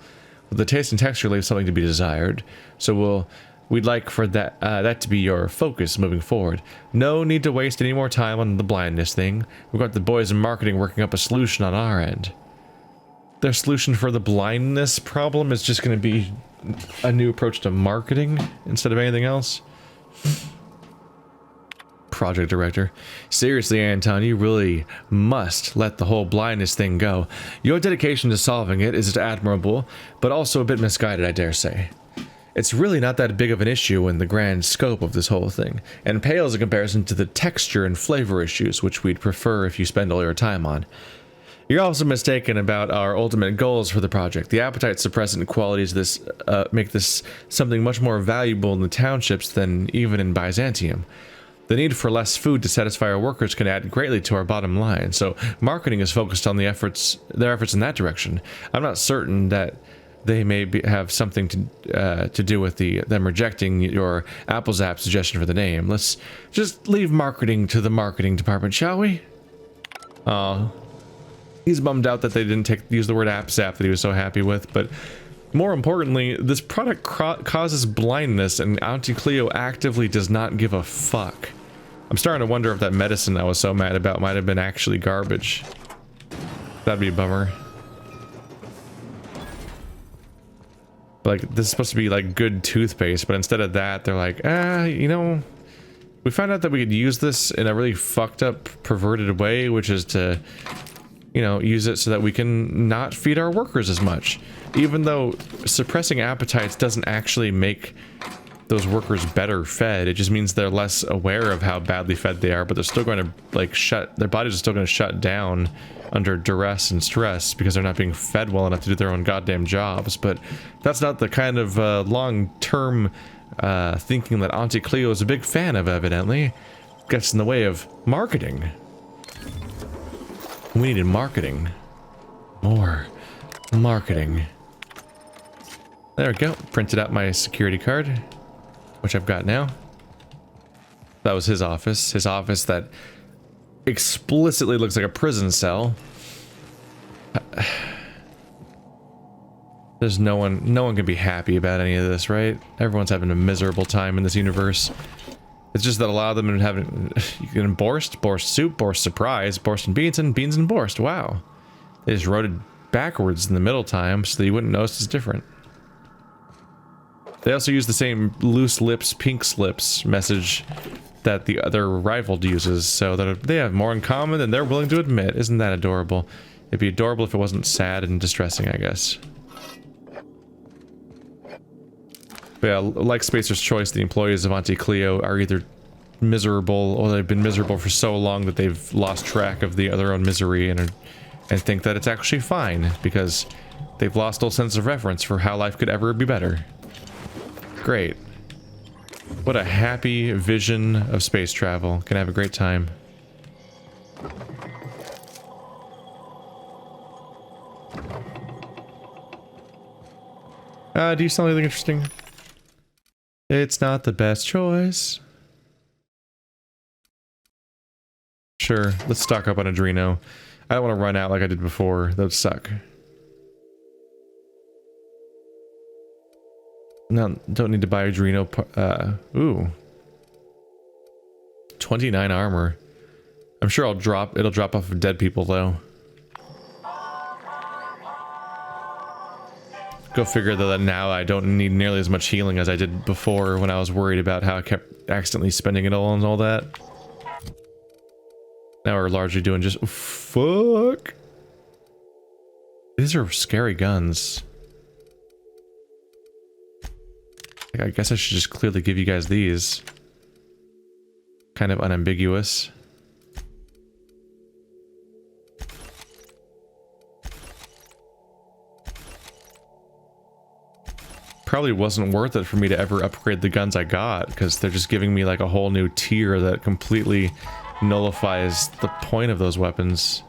Speaker 1: The taste and texture leave something to be desired, so we'd like for that to be your focus moving forward. No need to waste any more time on the blindness thing. We've got the boys in marketing working up a solution on our end. Their solution for the blindness problem is just going to be a new approach to marketing instead of anything else. Project director. Seriously, Anton, you really must let the whole blindness thing go. Your dedication to solving it is admirable, but also a bit misguided, I dare say. It's really not that big of an issue in the grand scope of this whole thing, and pales in comparison to the texture and flavor issues which we'd prefer if you spend all your time on. You're also mistaken about our ultimate goals for the project. The appetite suppressant qualities of this make this something much more valuable in the townships than even in Byzantium. The need for less food to satisfy our workers can add greatly to our bottom line, so marketing is focused on their efforts in that direction. I'm not certain that they may have something to do with them rejecting your Apple Zap suggestion for the name. Let's just leave marketing to the marketing department, shall we? He's bummed out that they didn't use the word App Zap that he was so happy with, but more importantly, this product causes blindness, and Auntie Cleo actively does not give a fuck. I'm starting to wonder if that medicine I was so mad about might have been actually garbage. That'd be a bummer. Like, this is supposed to be like good toothpaste, but instead of that, they're like, you know, we found out that we could use this in a really fucked up, perverted way, which is to, you know, use it so that we can not feed our workers as much. Even though suppressing appetites doesn't actually make those workers better fed. It just means they're less aware of how badly fed they are, but they're still going to like their bodies are still going to shut down under duress and stress because they're not being fed well enough to do their own goddamn jobs. But that's not the kind of long-term thinking that Auntie Cleo is a big fan of, evidently. Gets in the way of marketing. We needed marketing. More marketing. There we go. Printed out my security card, which I've got now. That was his office. His office that explicitly looks like a prison cell. There's no one can be happy about any of this, right? Everyone's having a miserable time in this universe. It's just that a lot of them are having borscht soup, borscht surprise, borscht and beans and borscht. Wow. They just wrote it backwards in the middle time so that you wouldn't notice it's different. They also use the same loose lips, pink slips message that the other rival uses, so that they have more in common than they're willing to admit. Isn't that adorable? It'd be adorable if it wasn't sad and distressing, I guess. But yeah, like Spacer's Choice, the employees of Auntie Cleo are either miserable or they've been miserable for so long that they've lost track of their own misery and think that it's actually fine because they've lost all sense of reference for how life could ever be better. Great. What a happy vision of space travel. Can have a great time. Do you sell anything interesting? It's not the best choice. Sure, let's stock up on Adreno. I don't want to run out like I did before. That would suck. No, don't need to buy Adreno. Ooh. 29 armor. I'm sure it'll drop off of dead people though. Go figure that now I don't need nearly as much healing as I did before when I was worried about how I kept accidentally spending it all and all that. Now we're largely doing just... Fuck! These are scary guns. I guess I should just clearly give you guys these. Kind of unambiguous. Probably wasn't worth it for me to ever upgrade the guns I got, because they're just giving me like a whole new tier that completely nullifies the point of those weapons.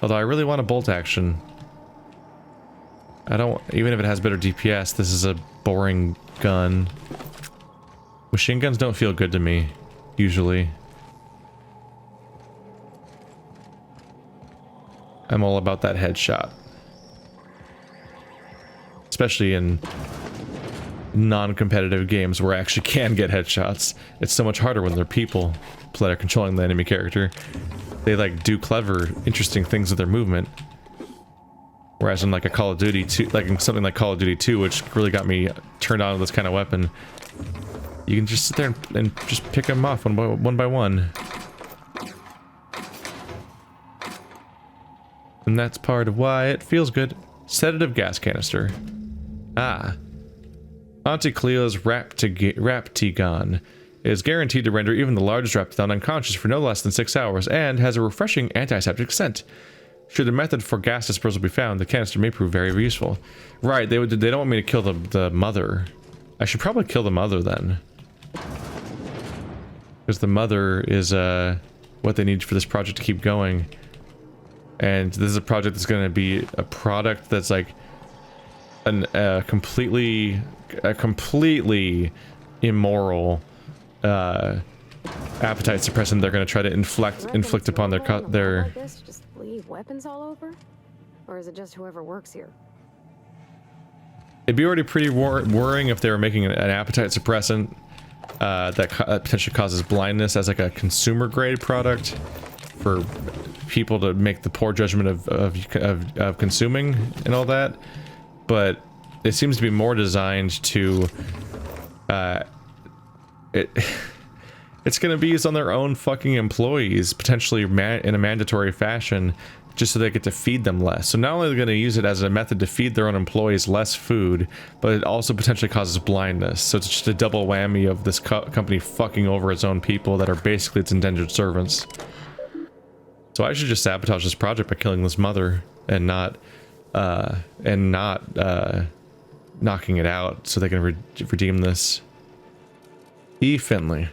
Speaker 1: Although I really want a bolt action. I don't, even if it has better DPS, this is a boring gun. Machine guns don't feel good to me, usually. I'm all about that headshot. Especially in non-competitive games where I actually can get headshots. It's so much harder when they're people that are controlling the enemy character. They like do clever, interesting things with their movement. Whereas in like a Call of Duty 2, like in something like Call of Duty 2, which really got me turned on to this kind of weapon, you can just sit there and just pick them off one by one. And that's part of why it feels good. Sedative gas canister. Ah. Auntie Cleo's Raptigon is guaranteed to render even the largest Raptidon unconscious for no less than 6 hours and has a refreshing antiseptic scent. Should a method for gas dispersal be found, the canister may prove very useful. Right, they don't want me to kill the mother. I should probably kill the mother then. Because the mother is what they need for this project to keep going. And this is a project that's going to be a product that's like a completely immoral appetite suppressant they're going to try to inflict upon their
Speaker 2: just leave weapons all over, or is it just whoever works here?
Speaker 1: It'd be already pretty worrying if they were making an appetite suppressant that potentially causes blindness as like a consumer grade product for people to make the poor judgment of consuming and all that. But it seems to be more designed to it's going to be used on their own fucking employees, potentially in a mandatory fashion, just so they get to feed them less. So not only are they going to use it as a method to feed their own employees less food, but it also potentially causes blindness. So it's just a double whammy of this company fucking over its own people that are basically its indentured servants. So I should just sabotage this project by killing this mother and not knocking it out so they can redeem this. E. Finley.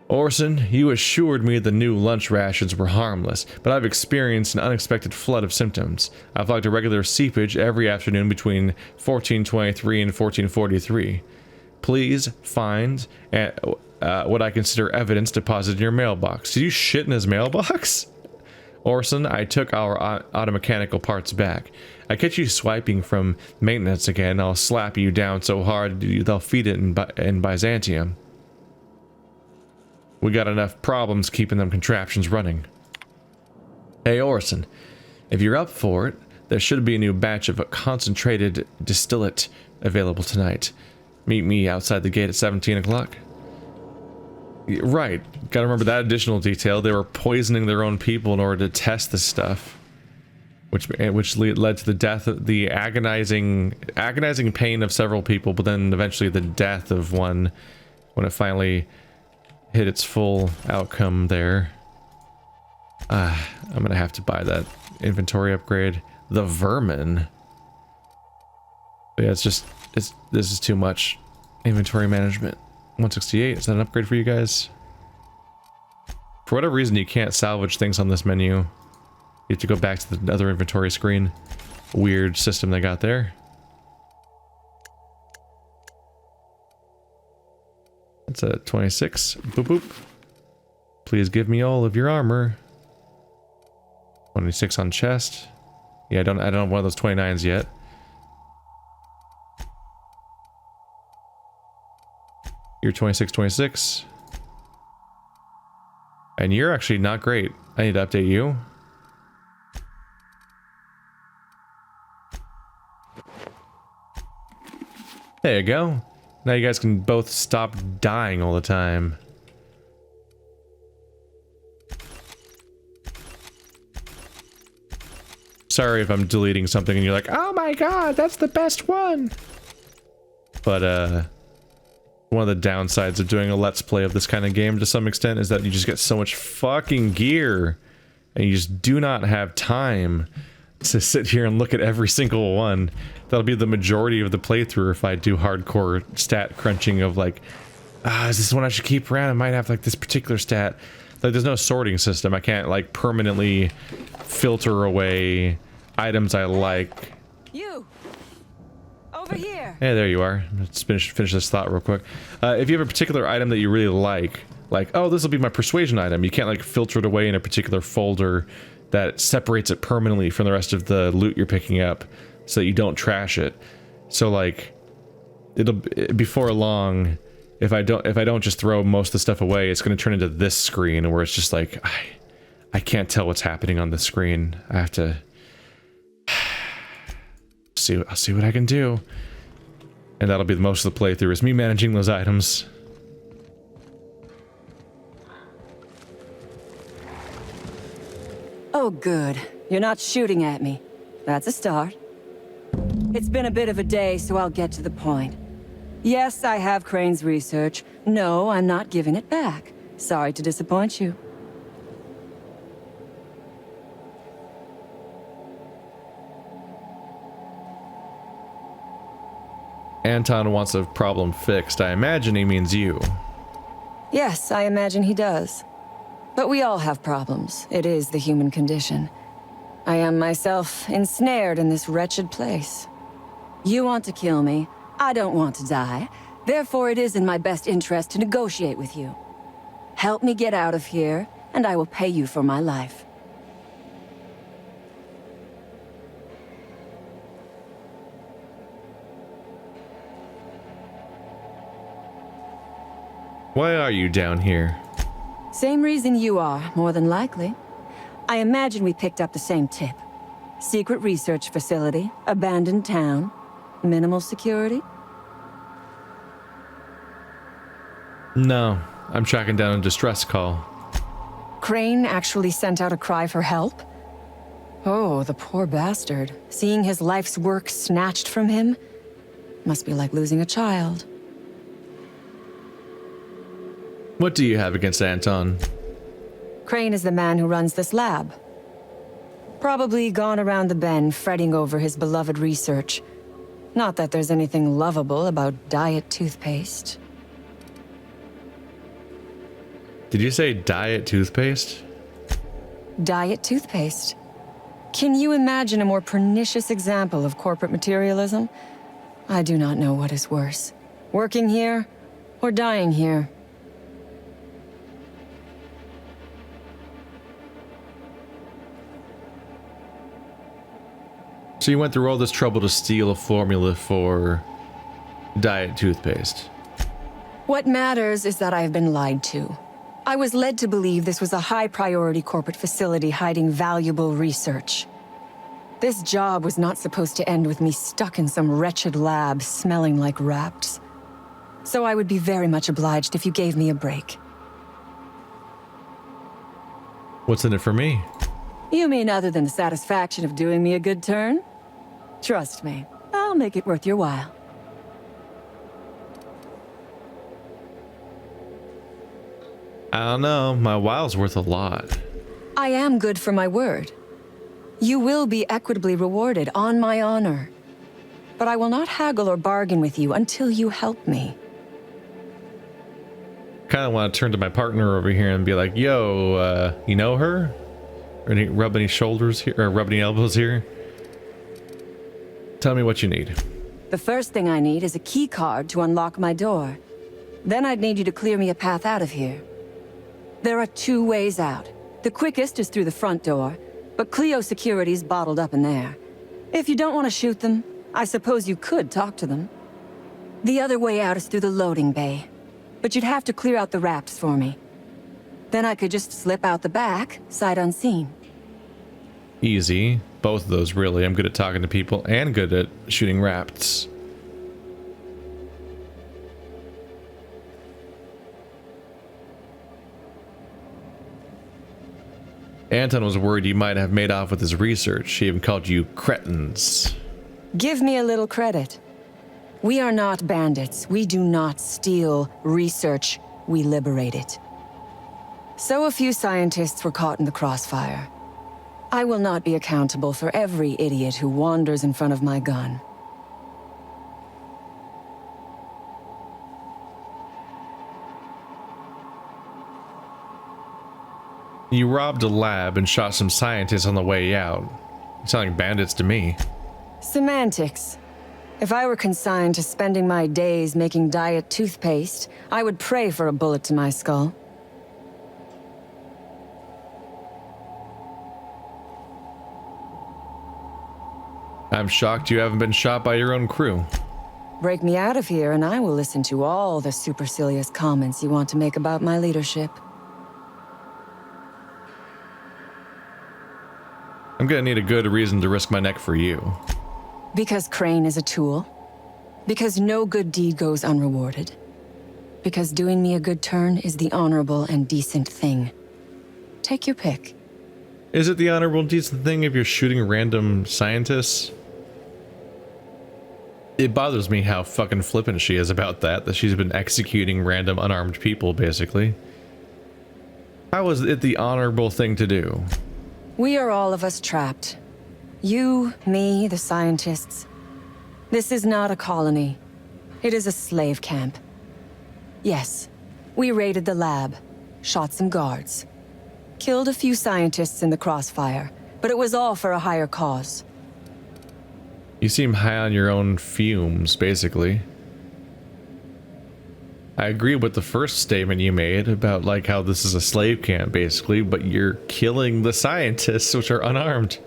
Speaker 1: Orson, you assured me the new lunch rations were harmless, but I've experienced an unexpected flood of symptoms. I've logged a regular seepage every afternoon between 1423 and 1443. Please find what I consider evidence deposited in your mailbox. Did you shit in his mailbox? Orson, I took our automechanical parts back. I catch you swiping from maintenance again, I'll slap you down so hard they'll feed it in Byzantium. We got enough problems keeping them contraptions running. Hey Orson, if you're up for it, there should be a new batch of a concentrated distillate available tonight. Meet me outside the gate at 17 o'clock. Right, gotta remember that additional detail. They were poisoning their own people in order to test this stuff, which led to the death, the agonizing pain of several people, but then eventually the death of one when it finally hit its full outcome there. I'm gonna have to buy that inventory upgrade. The vermin. But yeah, this is too much inventory management. 168, is that an upgrade for you guys? For whatever reason, you can't salvage things on this menu. You have to go back to the other inventory screen. Weird system they got there. That's a 26. Boop boop. Please give me all of your armor. 26 on chest. Yeah, I don't have one of those 29s yet. You're 26, 26. And you're actually not great. I need to update you. There you go. Now you guys can both stop dying all the time. Sorry if I'm deleting something and you're like, oh my god, that's the best one. But, one of the downsides of doing a let's play of this kind of game to some extent is that you just get so much fucking gear and you just do not have time to sit here and look at every single one. That'll be the majority of the playthrough if I do hardcore stat crunching of like, is this one I should keep around? I might have like this particular stat. Like there's no sorting system. I can't like permanently filter away items I like.
Speaker 3: You! Over here!
Speaker 1: Hey, there you are. Let's finish this thought real quick. If you have a particular item that you really like, oh, this will be my persuasion item, you can't like filter it away in a particular folder that separates it permanently from the rest of the loot you're picking up so that you don't trash it. So like, before long, if I don't just throw most of the stuff away, it's going to turn into this screen where it's just like, I can't tell what's happening on the screen. I have to I'll see what I can do. And that'll be most of the playthrough, is me managing those items.
Speaker 6: Oh, good. You're not shooting at me. That's a start. It's been a bit of a day, so I'll get to the point. Yes, I have Crane's research. No, I'm not giving it back. Sorry to disappoint you.
Speaker 1: Anton wants a problem fixed. I imagine he means you.
Speaker 6: Yes, I imagine he does. But we all have problems. It is the human condition. I am myself ensnared in this wretched place. You want to kill me. I don't want to die. Therefore, it is in my best interest to negotiate with you. Help me get out of here, and I will pay you for my life.
Speaker 1: Why are you down here?
Speaker 6: Same reason you are, more than likely. I imagine we picked up the same tip. Secret research facility, abandoned town, minimal security?
Speaker 1: No, I'm tracking down a distress call.
Speaker 6: Crane actually sent out a cry for help? Oh, the poor bastard. Seeing his life's work snatched from him must be like losing a child.
Speaker 1: What do you have against Anton?
Speaker 6: Crane is the man who runs this lab. Probably gone around the bend fretting over his beloved research. Not that there's anything lovable about diet toothpaste.
Speaker 1: Did you say diet toothpaste?
Speaker 6: Diet toothpaste. Can you imagine a more pernicious example of corporate materialism? I do not know what is worse. Working here or dying here.
Speaker 1: So you went through all this trouble to steal a formula for diet toothpaste.
Speaker 6: What matters is that I have been lied to. I was led to believe this was a high-priority corporate facility hiding valuable research. This job was not supposed to end with me stuck in some wretched lab smelling like rats. So I would be very much obliged if you gave me a break.
Speaker 1: What's in it for me?
Speaker 6: You mean other than the satisfaction of doing me a good turn? Trust me, I'll make it worth your while.
Speaker 1: I don't know, my while's worth a lot.
Speaker 6: I am good for my word. You will be equitably rewarded on my honor. But I will not haggle or bargain with you until you help me.
Speaker 1: Kind of want to turn to my partner over here and be like, yo, you know her? Or rub any shoulders here, or rub any elbows here? Tell me what you need.
Speaker 6: The first thing I need is a key card to unlock my door. Then I'd need you to clear me a path out of here. There are 2 ways out. The quickest is through the front door, but Clio security's bottled up in there. If you don't want to shoot them, I suppose you could talk to them. The other way out is through the loading bay, but you'd have to clear out the rafts for me. Then I could just slip out the back, sight unseen.
Speaker 1: Easy. Both of those, really. I'm good at talking to people and good at shooting rafts. Anton was worried you might have made off with his research. He even called you cretins.
Speaker 6: Give me a little credit. We are not bandits. We do not steal research. We liberate it. So a few scientists were caught in the crossfire. I will not be accountable for every idiot who wanders in front of my gun.
Speaker 1: You robbed a lab and shot some scientists on the way out. You sound like bandits to me.
Speaker 6: Semantics. If I were consigned to spending my days making diet toothpaste, I would pray for a bullet to my skull.
Speaker 1: I'm shocked you haven't been shot by your own crew.
Speaker 6: Break me out of here and I will listen to all the supercilious comments you want to make about my leadership.
Speaker 1: I'm gonna need a good reason to risk my neck for you.
Speaker 6: Because Crane is a tool. Because no good deed goes unrewarded. Because doing me a good turn is the honorable and decent thing. Take your pick.
Speaker 1: Is it the honorable and decent thing if you're shooting random scientists? It bothers me how fucking flippant she is about that she's been executing random unarmed people, basically. How is it the honorable thing to do?
Speaker 6: We are all of us trapped. You, me, the scientists. This is not a colony. It is a slave camp. Yes, we raided the lab, shot some guards, killed a few scientists in the crossfire, but it was all for a higher cause.
Speaker 1: You seem high on your own fumes, basically. I agree with the first statement you made about like how this is a slave camp, basically, but you're killing the scientists, which are unarmed.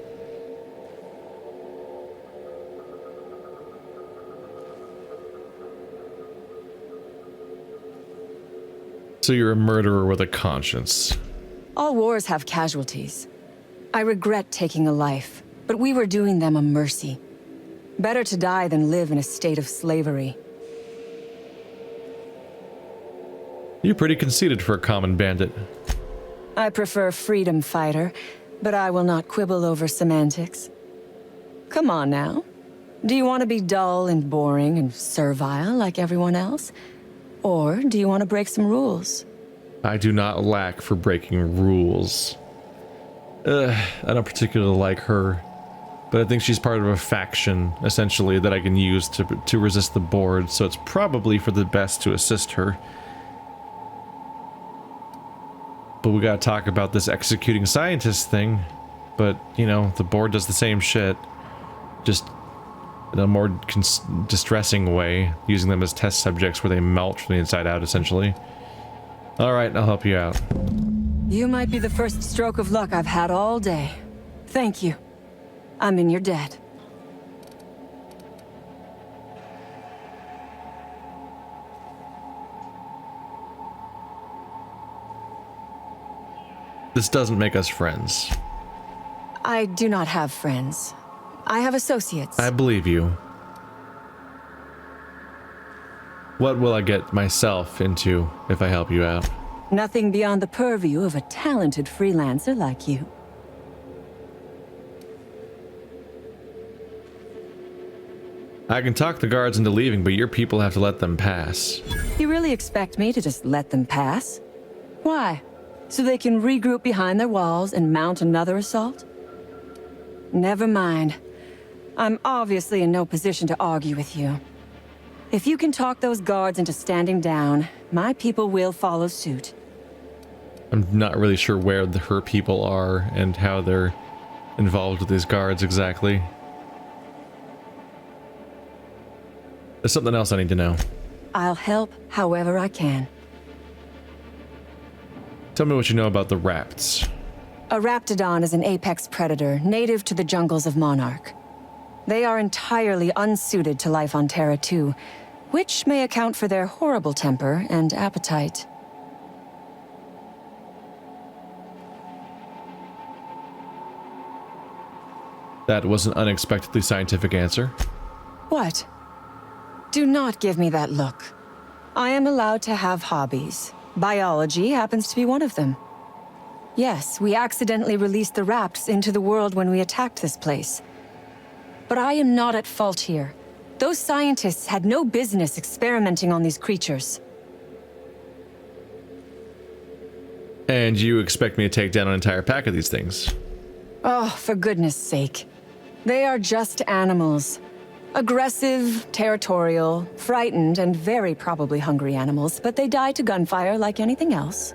Speaker 1: So you're a murderer with a conscience.
Speaker 6: All wars have casualties. I regret taking a life, but we were doing them a mercy. Better to die than live in a state of slavery.
Speaker 1: You're pretty conceited for a common bandit.
Speaker 6: I prefer freedom fighter, but I will not quibble over semantics. Come on now. Do you want to be dull and boring and servile like everyone else? Or do you want to break some rules?
Speaker 1: I do not lack for breaking rules. I don't particularly like her, but I think she's part of a faction, essentially, that I can use to resist the board, so it's probably for the best to assist her. But we gotta talk about this executing scientist thing. But, you know, the board does the same shit, just in a more distressing way, using them as test subjects where they melt from the inside out, essentially. Alright, I'll help you out.
Speaker 6: You might be the first stroke of luck I've had all day. Thank you. I'm in your debt.
Speaker 1: This doesn't make us friends.
Speaker 6: I do not have friends. I have associates.
Speaker 1: I believe you. What will I get myself into if I help you out?
Speaker 6: Nothing beyond the purview of a talented freelancer like you.
Speaker 1: I can talk the guards into leaving, but your people have to let them pass.
Speaker 6: You really expect me to just let them pass? Why? So they can regroup behind their walls and mount another assault? Never mind. I'm obviously in no position to argue with you. If you can talk those guards into standing down, my people will follow suit.
Speaker 1: I'm not really sure where her people are and how they're involved with these guards exactly. There's something else I need to know.
Speaker 6: I'll help however I can.
Speaker 1: Tell me what you know about the Rapts.
Speaker 6: A Raptidon is an apex predator native to the jungles of Monarch. They are entirely unsuited to life on Terra 2, which may account for their horrible temper and appetite.
Speaker 1: That was an unexpectedly scientific answer.
Speaker 6: What? Do not give me that look. I am allowed to have hobbies. Biology happens to be one of them. Yes, we accidentally released the Rapts into the world when we attacked this place. But I am not at fault here. Those scientists had no business experimenting on these creatures.
Speaker 1: And you expect me to take down an entire pack of these things?
Speaker 6: Oh, for goodness sake. They are just animals. Aggressive, territorial, frightened, and very probably hungry animals, but they die to gunfire like anything else.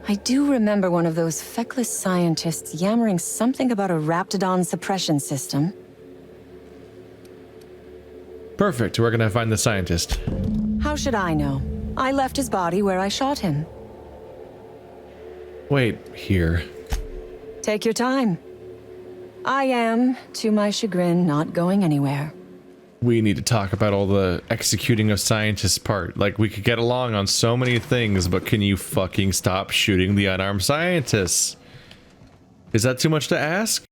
Speaker 6: I do remember one of those feckless scientists yammering something about a Raptidon suppression system.
Speaker 1: Perfect, where can I find the scientist?
Speaker 6: How should I know? I left his body where I shot him.
Speaker 1: Wait, here.
Speaker 6: Take your time. I am, to my chagrin, not going anywhere.
Speaker 1: We need to talk about all the executing of scientists part. Like, we could get along on so many things, but can you fucking stop shooting the unarmed scientists? Is that too much to ask?